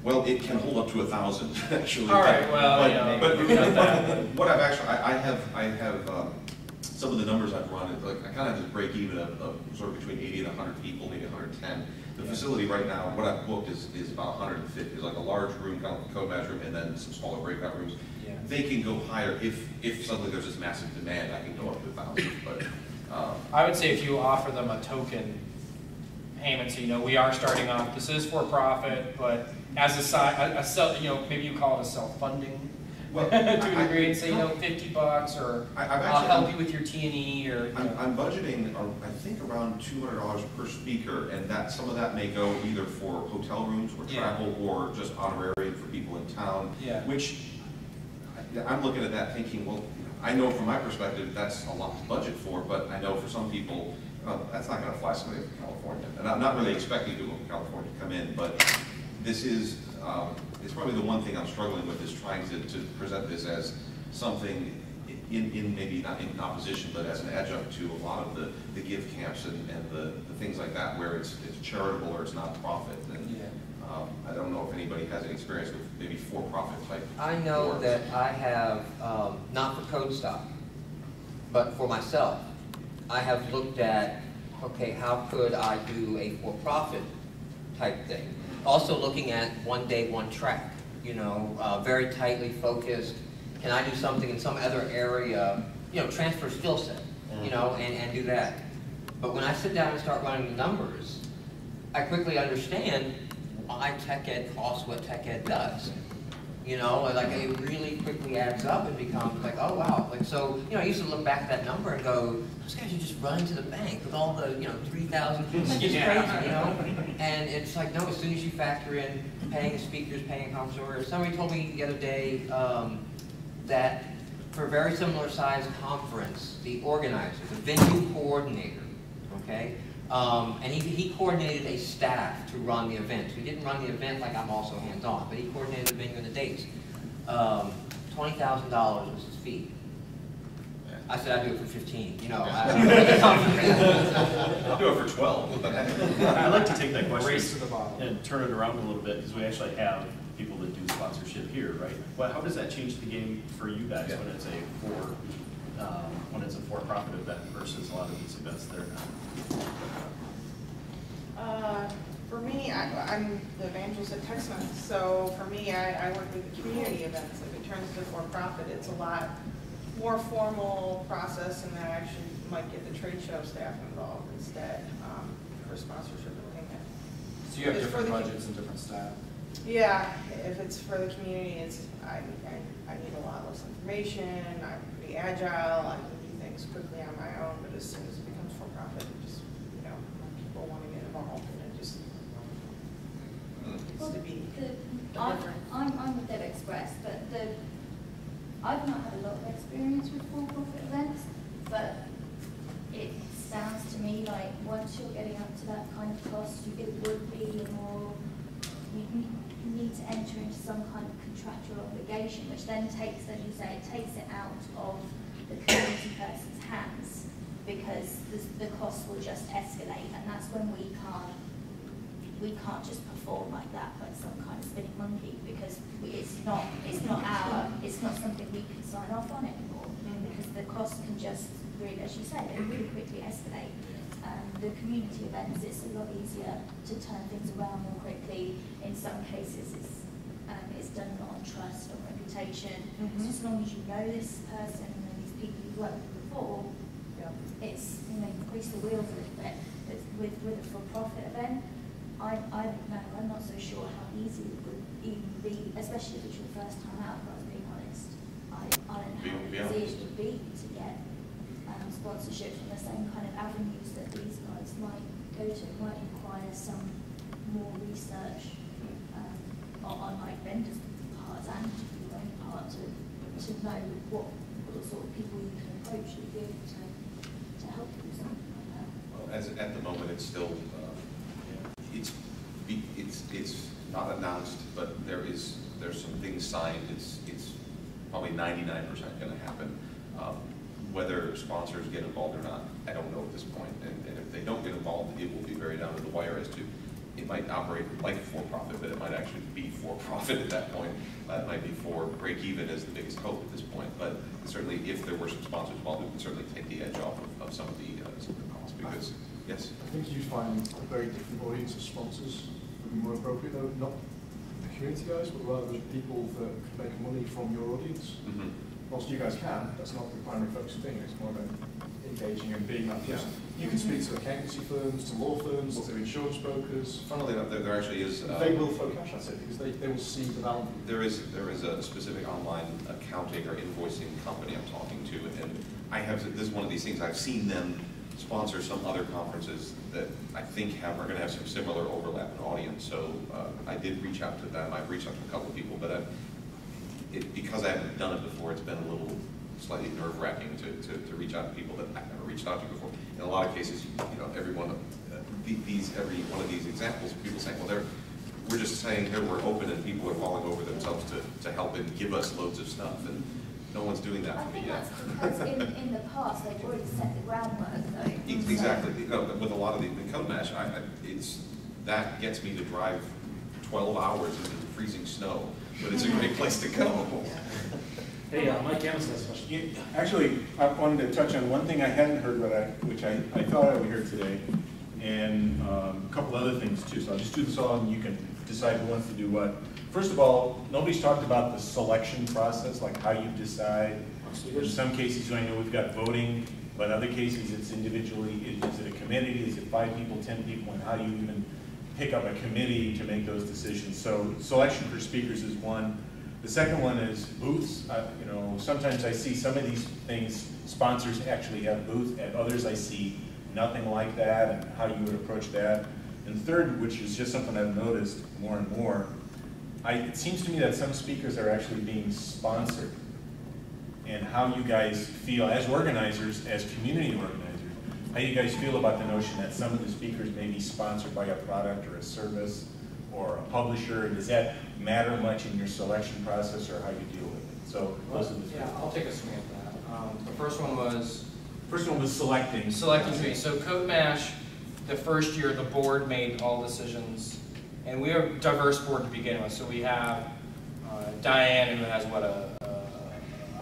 Well, it can hold up to 1,000, actually. All right, well, but maybe not that. what I've actually, I have some of the numbers I've run, I kind of have this break even of sort of between 80 and 100 people, maybe 110. The facility right now, what I've booked is about 150. It's like a large room, kind of a CodeMash room, and then some smaller breakout rooms. Yeah. They can go higher if suddenly there's this massive demand. I can go up to 1,000. But I would say if you offer them a token payment, so we are starting off. This is for profit, but as a side, maybe you call it a self-funding. Well, to a degree, and say $50 or I'll help you with your T&E or. I'm budgeting, I think around $200 per speaker, and some of that may go either for hotel rooms or travel or just honorary for people in town. Yeah. Which I'm looking at that thinking, well, I know from my perspective, that's a lot to budget for, but I know for some people, that's not gonna fly somebody from California. And I'm not really expecting people from California to come in, but this is, it's probably the one thing I'm struggling with, is trying to present this as something in maybe not in opposition, but as an adjunct to a lot of the give camps and the things like that, where it's charitable or it's not profit. And I don't know if anybody has any experience with maybe for-profit type. I know boards. that I have, not for Code Stock, but for myself, I have looked at, okay, how could I do a for-profit type thing? Also looking at one day, one track, you know, very tightly focused. Can I do something in some other area, you know, transfer skill set, you know, and do that. But when I sit down and start running the numbers, I quickly understand why tech ed costs what tech ed does. You know, like it really quickly adds up and becomes like, oh wow. Like, so, you know, I used to look back at that number and go, those guys are just running to the bank with all the, you know, 3,000 kids. It's just crazy, you know? And it's like, no, as soon as you factor in paying speakers, paying conference orders. Somebody told me the other day that for a very similar size conference, the organizer, the venue coordinator, okay, and he coordinated a staff to run the event. He didn't run the event like I'm also hands-on, but he coordinated the venue and the dates. $20,000 was his fee. I said I'd do it for 15. You know, I'll do it for 12. I'd like to take that Race question to the bottom. and turn it around a little bit, because we actually have people that do sponsorship here, right? Well, how does that change the game for you guys when it's a for-profit event versus a lot of these events that are not? For me, I'm the evangelist at TextNet, so for me, I work with the community events. If it turns to for-profit, it's a lot more formal process, and then I actually might get the trade show staff involved instead for sponsorship and payment. So you have It's for different the- budgets and different staff. Yeah, if it's for the community, I need a lot less information. I'm pretty agile. I can do things quickly on my own. But as soon as it becomes for profit, it just, you know, people want to get involved, and it just needs to be different. I'm with Dev Express, but I've not had a lot of experience with for-profit events, but it sounds to me like once you're getting up to that kind of cost, it would be more, you need to enter into some kind of contractual obligation, which then takes, as you say, it takes it out of the community person's hands, because the cost will just escalate, and that's when we can't just perform like that, like some kind of spinning monkey, because it's not something we can sign off on anymore, because the cost can just really, as you say, they really quickly escalate. The community events, it's a lot easier to turn things around more quickly. In some cases, it's done on trust, on reputation. So as long as you know this person and these people you've worked with before, it's, you know, you grease the wheels a little bit. But with a for-profit event, I don't know. I'm not so sure how easy it would even be, especially if it's your first time out. If I was being honest, I don't know how easy it would be to get sponsorship from the same kind of avenues that these guys might go to. It might require some more research on like vendors' parts and your own part to know what sort of people you can approach to be able to help you with something like that. Well, at the moment, it's still it's not announced, but there's some things signed. It's probably 99% going to happen. Whether sponsors get involved or not, I don't know at this point. And if they don't get involved, it will be very down to the wire as to, it might operate like for-profit, but it might actually be for-profit at that point. It might be for break-even as the biggest hope at this point. But certainly, if there were some sponsors involved, it would certainly take the edge off of some of the costs. Because, yes? I think you find a very different audience of sponsors would be more appropriate, though, not the community guys, but rather the people that can make money from your audience. Whilst you guys can, that's not the primary focus of thing. It's more about engaging and being that person. You can speak to accountancy firms, to law firms, to insurance brokers. Funnily enough, there actually is. They will throw cash at it because they will see the value. There is a specific online accounting or invoicing company I'm talking to, and I have this is one of these things. I've seen them sponsor some other conferences that I think are going to have some similar overlap in audience. So I did reach out to them. I've reached out to a couple of people, but because I haven't done it before, it's been a little slightly nerve-wracking to reach out to people that I've never reached out to before. In a lot of cases, you know, every one of these examples, people saying, well, we're just saying here we're open and people are falling over themselves to help and give us loads of stuff, and no one's doing that for me yet. I think that's because in the past they've already set the groundwork though. Exactly. You know, with a lot of the Code Mash, that gets me to drive 12 hours into the freezing snow, but it's a great place to go. Hey, Mike Gammons has a question. Actually, I wanted to touch on one thing I hadn't heard, which I thought I would hear today, and a couple other things too. So I'll just do this all, and you can decide who wants to do what. First of all, nobody's talked about the selection process, like how you decide. In some cases, I know we've got voting, but other cases it's individually. Is it a committee? Is it 5 people, 10 people? And how do you even pick up a committee to make those decisions? So selection for speakers is one. The second one is booths. You know, sometimes I see some of these things, sponsors actually have booths, and others I see nothing like that, and how you would approach that. And third, which is just something I've noticed more and more, it seems to me that some speakers are actually being sponsored. And how you guys feel as organizers, as community organizers, how you guys feel about the notion that some of the speakers may be sponsored by a product or a service or a publisher. Does that matter much in your selection process, or how you deal with it? So those are the three. Yeah, I'll take a swing at that. The first one was selecting. Selecting committee. So Code Mash, the first year, the board made all decisions, and we are a diverse board to begin with. So we have Diane, who has a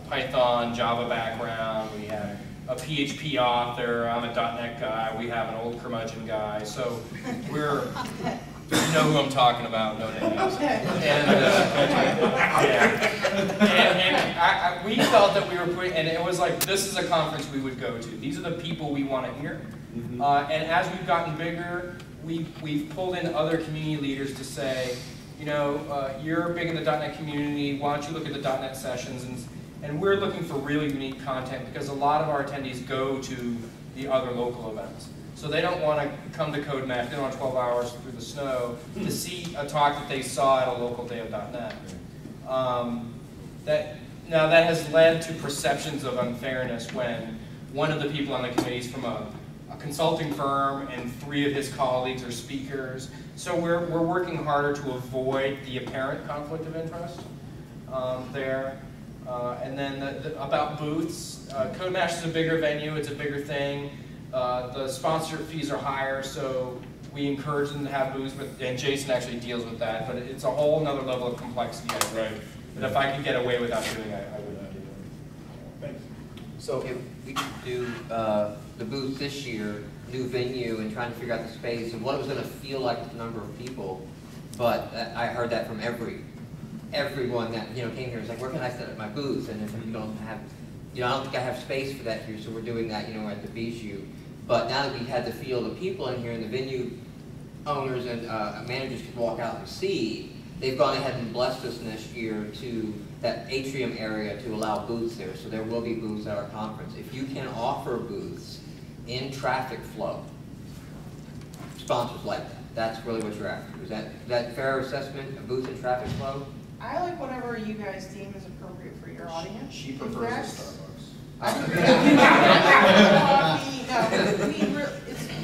Python, Java background. We have a PHP author. I'm a .NET guy. We have an old curmudgeon guy. So we're, you know who I'm talking about, no names. And we felt that we were putting, and it was like, this is a conference we would go to. These are the people we want to hear. And as we've gotten bigger, we've pulled in other community leaders to say, you know, you're big in the .NET community, why don't you look at the .NET sessions? And we're looking for really unique content because a lot of our attendees go to the other local events. So they don't want to come to Code Mash, they don't want 12 hours through the snow to see a talk that they saw at a local day of .NET. Now that has led to perceptions of unfairness when one of the people on the committee is from a consulting firm and 3 of his colleagues are speakers. So we're working harder to avoid the apparent conflict of interest there. And then about booths, Code Mash is a bigger venue, it's a bigger thing. The sponsor fees are higher, so we encourage them to have booths, and Jason actually deals with that, but it's a whole nother level of complexity, I think. Right. But if I could get away without doing it, I would do it. Thanks. So if we could do the booth this year, new venue, and trying to figure out the space and what it was going to feel like with the number of people, but I heard that from everyone that came here. It's like, where can I set up my booth? And if you don't have, I don't think I have space for that here, so we're doing that, at the Bijou. But now that we've had the feel of the people in here and the venue owners and managers could walk out and see, they've gone ahead and blessed us this year to that atrium area to allow booths there. So there will be booths at our conference. If you can offer booths in traffic flow, sponsors like that. That's really what you're after. Is that fair assessment, a booth in traffic flow? I like whatever you guys deem is appropriate for your audience. She prefers the Starbucks.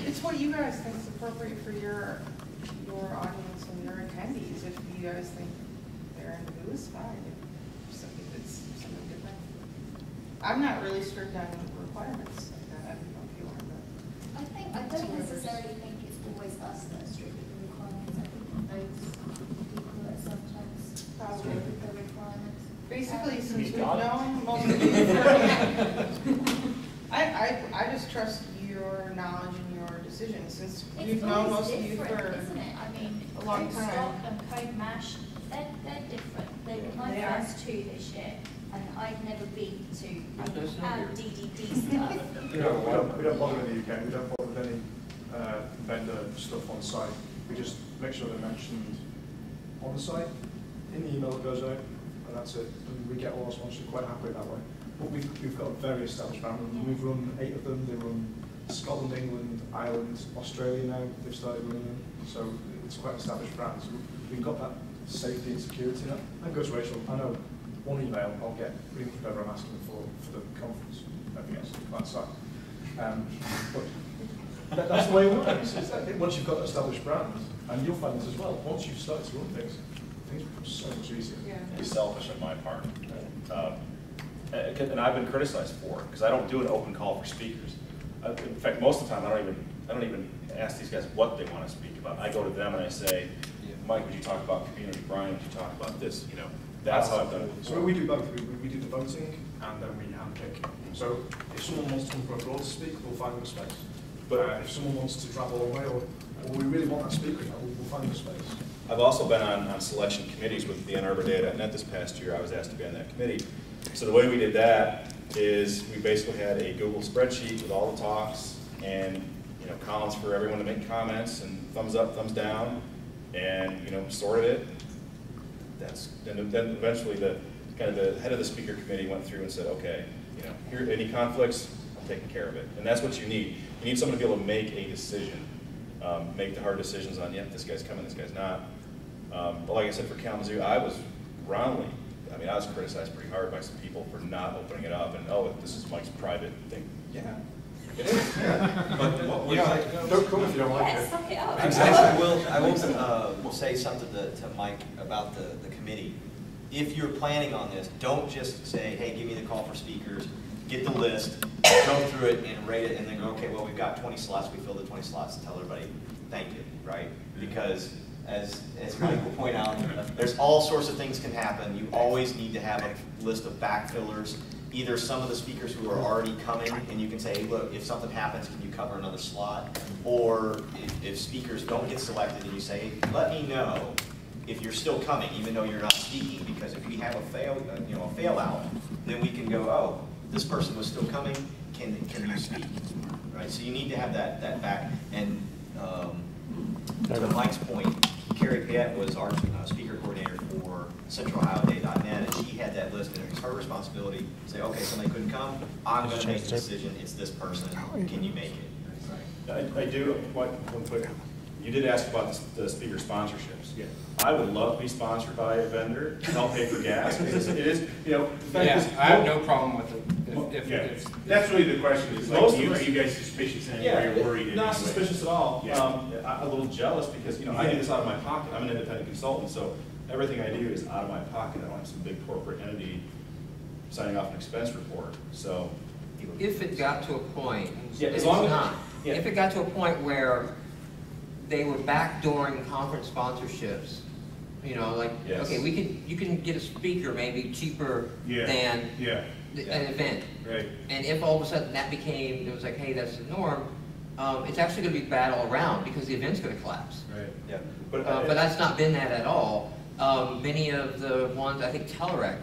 It's what you guys think is appropriate for your audience and your attendees. If you guys think they're in the booth, fine. If it's something different. I'm not really strict on requirements like that. I don't know if you are, but I don't necessarily think it's always us that are strict with the requirements. I think those people that sometimes strict with the requirements. Basically, since we've known most of you, I just trust your knowledge and your decisions. Since we've known most of you for isn't it? I mean, a long time. Code and Code Mash, they're different. They were my first 2 this year, and I'd never been to DDD stuff. We don't bother in the UK. We don't bother with any vendor stuff on site. We just make sure they're mentioned on the site, in the email that goes out, and that's it. And we get all our sponsors quite happy that way. But we've got a very established brand. We've run 8 of them. They run Scotland, England, Ireland, Australia now. They've started running them. So it's quite an established brand. So we've got that safety and security now. And goes Rachel. I know one email, I'll get pretty much whatever I'm asking for the conference. I think that's that. But that's the way it works. It's like, once you've got an established brand, and you'll find this as well, once you've started to run things become so much easier. Yeah. Be selfish on my part. And I've been criticized for it, because I don't do an open call for speakers. In fact, most of the time, I don't even ask these guys what they want to speak about. I go to them and I say, Mike, would you talk about community? Brian, would you talk about this? You know, that's how I've done it. So we do both. We do the voting and then we handpick. So if someone wants to come from abroad to speak, we'll find them a space. But if someone wants to travel away, or we really want that speaker, we'll find them a space. I've also been on selection committees with the AnnArborData.net this past year. I was asked to be on that committee. So the way we did that is we basically had a Google spreadsheet with all the talks and columns for everyone to make comments and thumbs up, thumbs down, and sorted it. Then eventually the head of the speaker committee went through and said, okay, here are any conflicts, I'm taking care of it. And that's what you need. You need someone to be able to make a decision, make the hard decisions on, yep, this guy's coming, this guy's not. But like I said, for Kalamazoo, I was criticized pretty hard by some people for not opening it up, and this is Mike's private thing. Yeah, it is. But don't come if you don't like it. Suck it up. I will say something to Mike about the committee. If you're planning on this, don't just say, hey, give me the call for speakers, get the list, go through it and rate it, and then go, okay, well, we've got 20 slots, we filled the 20 slots, and tell everybody, thank you, right? Because as Mike will point out, there's all sorts of things can happen. You always need to have a list of backfillers, either some of the speakers who are already coming, and you can say, hey, look, if something happens, can you cover another slot? Or if speakers don't get selected, and you say, hey, let me know if you're still coming, even though you're not speaking, because if we have a fail out, then we can go, oh, this person was still coming, can you speak? Right, so you need to have that back. And to Mike's point, Carrie Payette was our speaker coordinator for CentralOhioDay.net, and she had that list, and it was her responsibility to say, okay, somebody couldn't come, I'm going to make the decision, it's this person, can you make it? I do, one quick, you did ask about the speaker sponsorships. Yeah. I would love to be sponsored by a vendor to help pay for gas, because it is, the fact is, I have no problem with it. If that's really the question, is like, are you guys suspicious and you're worried? Not suspicious at all. Yeah. I'm a little jealous because, I do this out of my pocket. I'm an independent consultant, so everything I do is out of my pocket. I don't have some big corporate entity signing off an expense report, so. If it got to a point, as long as, if it got to a point where they were backdooring conference sponsorships, yes. Okay, you can get a speaker maybe cheaper than an event. Right. And if all of a sudden it was like, hey, that's the norm, it's actually going to be bad all around because the event's going to collapse. Right. Yeah. But that's not been that at all. Many of the ones, I think Telereq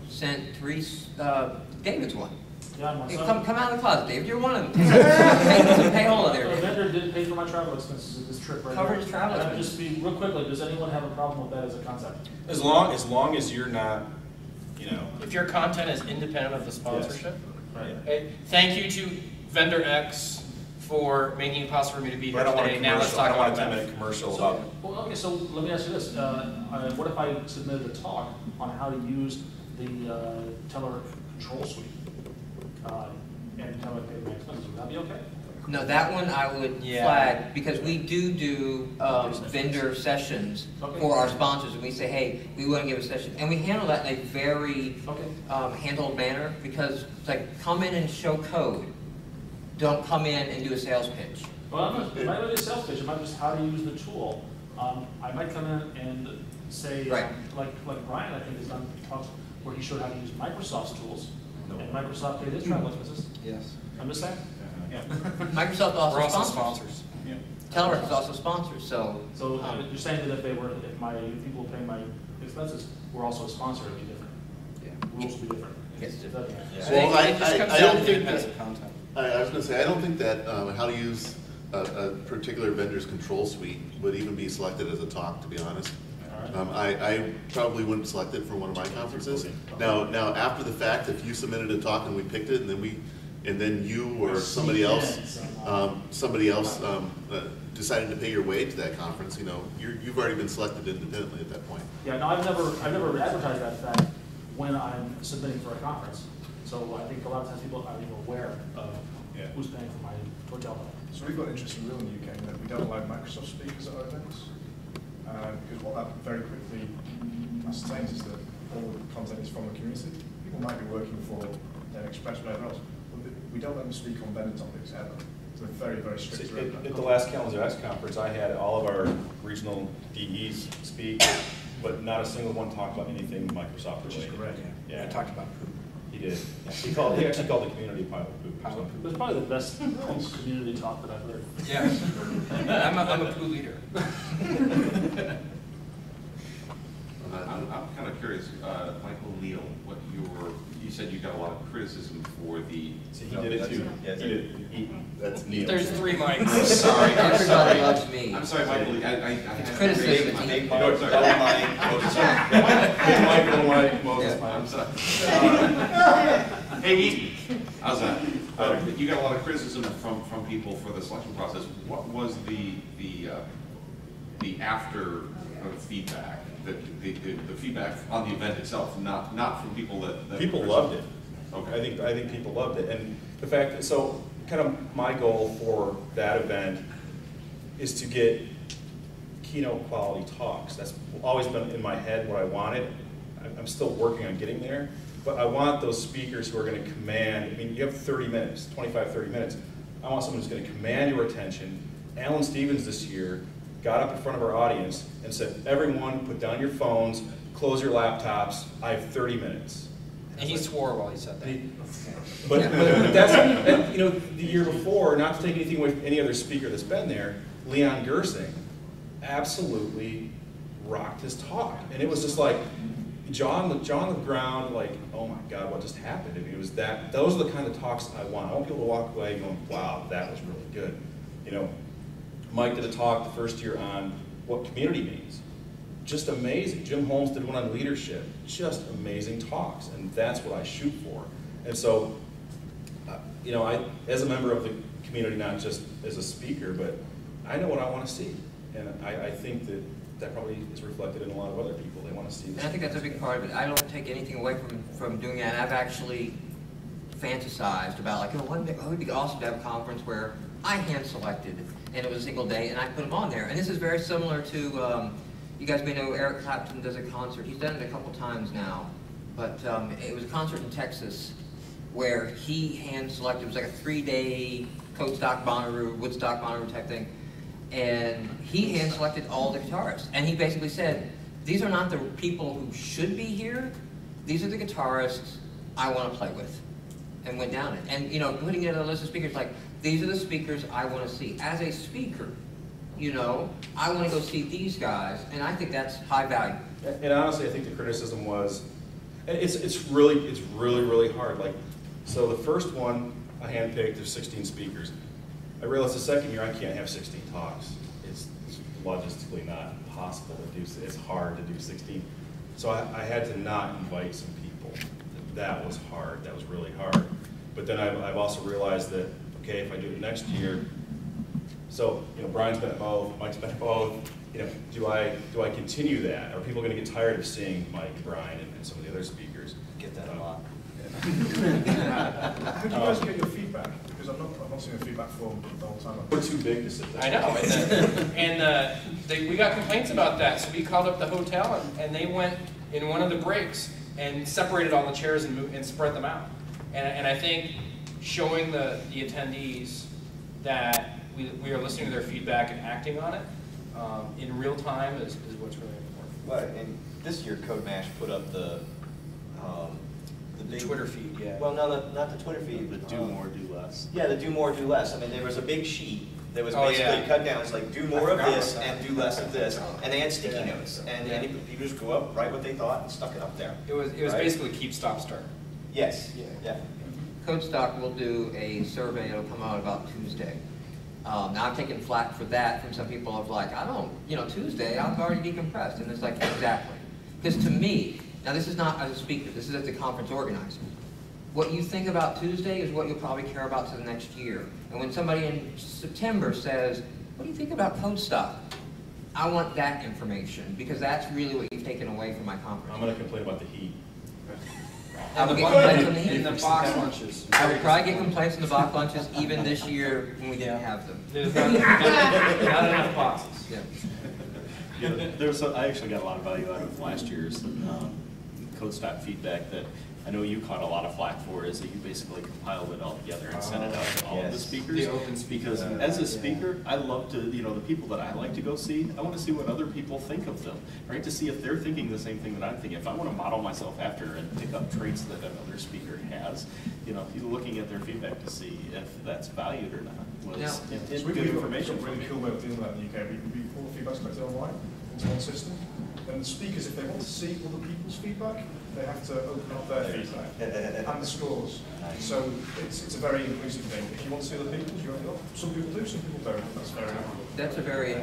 sent Therese David's one. Yeah, Hey, come out of the closet, David. You're one of them. Pay all of The their vendor did pay for my travel expenses in this trip right Covered now. his travel And expenses. just real quickly, does anyone have a problem with that as a concept? As long as you're not, if your content is independent of the sponsorship, Right. thank you to Vendor X for making it possible for me to be I here don't want a today. Now let's commercial. talk I don't about want a that. 10-minute commercial So, about. well, okay, so let me ask you this. What if I submitted a talk on how to use the Telereq control suite? And Telereq paid my expenses, would that be okay? No, that one I would flag because we do vendor sessions for our sponsors, and we say, hey, we want to give a session, and we handle that in a very handled manner because it's like come in and show code, don't come in and do a sales pitch. Well, it might not be a sales pitch, it might just how to use the tool. I might come in and say, like Brian, I think, has done talks where he showed how to use Microsoft's tools, and Microsoft paid his travel expenses. Yes. I'm just saying. Yeah. Microsoft also, We're also sponsors. sponsors. Yeah. Telereq is also sponsors, so. So you're saying that if my people pay my expenses, we're also a sponsor, it'd be different. Yeah. Rules would be different. Yes. Well, I don't think that. I was going to say, I don't think that how to use a particular vendor's control suite would even be selected as a talk, to be honest. I probably wouldn't select it for one of my conferences. Now after the fact, if you submitted a talk and we picked it, and then you or somebody else decided to pay your way to that conference, you've already been selected independently at that point. Yeah, no, I've never advertised that fact when I'm submitting for a conference. So I think a lot of times people aren't even aware of who's paying for my hotel bill. So we've got an interesting rule in the UK in that we don't allow Microsoft speakers at our events. Because what that very quickly ascertains is that all the content is from the community. People might be working for Dan Express, whatever else, but we don't let them speak on vendor topics ever. So they're very, very strict around that. At the last Kalamazoo X conference, I had all of our regional DEs speak, but not a single one talked about anything Microsoft related. Which is correct. Yeah. I talked about poop. He did. He actually called the community pilot poop. or something. It was probably the best community talk that I've heard. Yeah. I'm a poo leader. I'm kind of curious, Michael Neal, what you said you got a lot of criticism for the. See, he did it too. Yeah, He did it. That's Neil. There's 3 mics. Sorry. I'm Everybody sorry. loves me. I'm sorry, Michael, It's criticism. I make No, mine, sorry. double mine, Moses mine. Michael, Mike, Moses, Yeah. I'm sorry. Hey, Eaton, how's that? You got a lot of criticism from people for the selection process. What was the after feedback, the feedback on the event itself, not from people that People loved it. Okay. I think people loved it, and the fact that, so kind of my goal for that event is to get keynote quality talks. That's always been in my head what I wanted. I'm still working on getting there, but I want those speakers who are going to command. I mean, you have 30 minutes, 25, 30 minutes. I want someone who's going to command your attention. Alan Stevens this year got up in front of our audience and said, everyone put down your phones, close your laptops, I have 30 minutes. And he swore while he said that. But that's, and, you know, the year before, not to take anything away from any other speaker that's been there, Leon Gersing absolutely rocked his talk. And it was just like, jaw on the ground, like, oh my God, what just happened? I mean, it was that, those are the kind of talks I want. I want people to walk away going, wow, that was really good. You know, Mike did a talk the first year on what community means. Just amazing. Jim Holmes did one on leadership. Just amazing talks, and that's what I shoot for. And so, you know, I, as a member of the community, not just as a speaker, but I know what I want to see, and I think that probably is reflected in a lot of other people. They want to see this. And I think that's a big part of it. I don't take anything away from doing that. I've actually fantasized about, like, you know, it would be awesome to have a conference where I hand selected, and it was a single day, and I put them on there. And this is very similar to, you guys may know Eric Clapton does a concert. He's done it a couple times now, but it was a concert in Texas where he hand selected. It was like a 3-day Woodstock Bonnaroo type thing, and he hand selected all the guitarists. And he basically said, these are not the people who should be here. These are the guitarists I want to play with, and went down it. And you know, putting it on a list of speakers, like, these are the speakers I want to see. As a speaker, you know, I want to go see these guys, and I think that's high value. And honestly, I think the criticism was, and it's really hard. Like, so the first one I handpicked, there's 16 speakers. I realized the second year I can't have 16 talks. It's logistically not possible to do. It's hard to do 16. So I had to not invite some people. That was hard. That was really hard. But then I've also realized that, okay, if I do it next year, so, you know, Brian's been at both, Mike's been at both, you know, do I continue that? Are people going to get tired of seeing Mike, Brian, and some of the other speakers? Get that a lot. How do you guys get your feedback? Because I've not seen the feedback form the whole time. We're too big to sit there. I know, we got complaints about that, so we called up the hotel, and they went in one of the breaks and separated all the chairs and spread them out. And I think showing the attendees that we are listening to their feedback and acting on it in real time is what's really important. Well, and this year CodeMash put up the big Twitter feed, yeah. Well, no, not the Twitter feed. The do more, do less. Yeah, the do more, do less. I mean, there was a big sheet that was Oh, basically yeah. cut down. It's like, do more of this and do less of this. And they had sticky notes. And people just go up, write what they thought, and stuck it up there. It was Right? basically keep, stop, start. Yes, yeah. CodeStock will do a survey. It'll come out about Tuesday. Now I've taken flack for that from some people of like, I don't, you know, Tuesday, I've already decompressed. And it's like, exactly. Because to me, now this is not as a speaker, this is as a conference organizer. What you think about Tuesday is what you'll probably care about to the next year. And when somebody in September says, what do you think about CodeStock? I want that information, because that's really what you've taken away from my conference. I'm going to complain about the heat. I would get complaints on the And the box lunches. I would probably get complaints on the box lunches even this year when we didn't have them. There's not enough boxes. Yeah. Yeah, I actually got a lot of value out of last year's code stock feedback that I know you caught a lot of flack for, is that you basically compiled it all together and sent it out to all of the speakers. The open Because as a speaker, I love to, the people that I like to go see, I want to see what other people think of them, right? To see if they're thinking the same thing that I'm thinking. If I want to model myself after and pick up traits that another speaker has, you're looking at their feedback to see if that's valued or not. Was So good information We've got a for really me. cool way of doing that in the UK. We pull the feedback collected online into one system. And the speakers, if they want to see other people's feedback, they have to open up their feedback and the scores. So it's a very inclusive thing. If you want to see other people's, you open up. Some people do, some people don't. That's fair enough. That's a very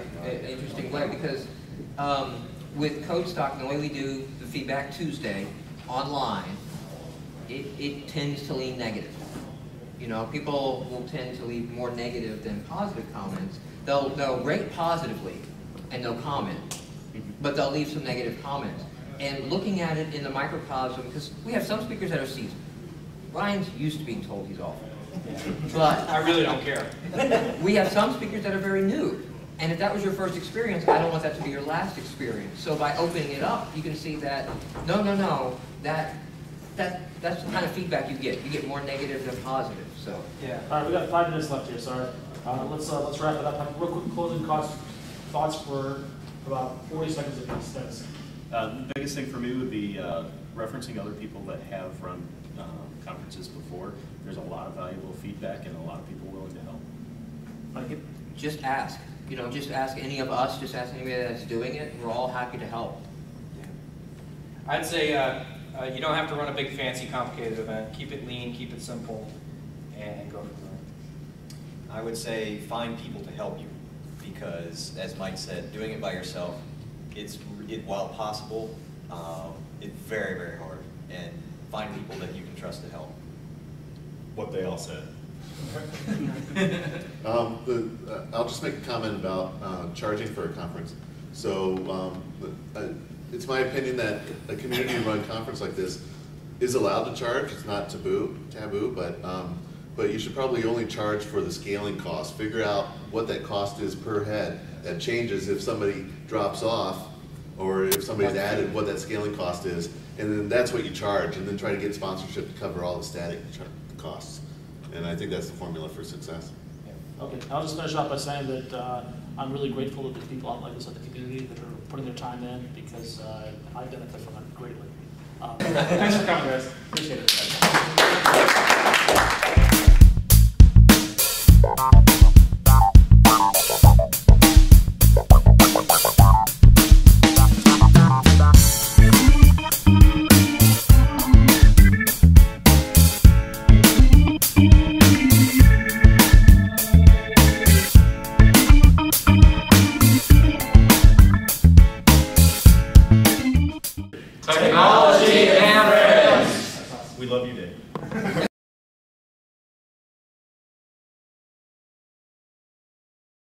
interesting way because with Code Stock, the way we do the Feedback Tuesday online, it tends to lean negative. People will tend to leave more negative than positive comments. They'll rate positively and they'll comment, but they'll leave some negative comments. And looking at it in the microcosm, because we have some speakers that are seasoned. Ryan's used to being told he's awful. But I really don't care. we have some speakers that are very new. And if that was your first experience, I don't want that to be your last experience. So by opening it up, you can see that, no, that's the kind of feedback you get. You get more negative than positive, so. Yeah. All right, we got 5 minutes left here, sorry. Let's wrap it up. Have real quick closing thoughts for about 40 seconds apiece. Thanks. The biggest thing for me would be referencing other people that have run conferences before. There's a lot of valuable feedback and a lot of people willing to help. Just ask. Just ask any of us, just ask anybody that's doing it. We're all happy to help. I'd say you don't have to run a big, fancy, complicated event. Keep it lean, keep it simple, and go from there. I would say find people to help you, because as Mike said, doing it by yourself, while possible, it's very, very hard. And find people that you can trust to help. What they all said. I'll just make a comment about charging for a conference. So it's my opinion that a community-run conference like this is allowed to charge. It's not taboo, but you should probably only charge for the scaling cost. Figure out what that cost is per head. That changes if somebody drops off or if somebody's added, what that scaling cost is, and then that's what you charge, and then try to get sponsorship to cover all the static costs. And I think that's the formula for success. Okay, I'll just finish up by saying that I'm really grateful to the people out like this at the community that are putting their time in, because I benefit from it greatly. Thanks for coming, guys. Appreciate it.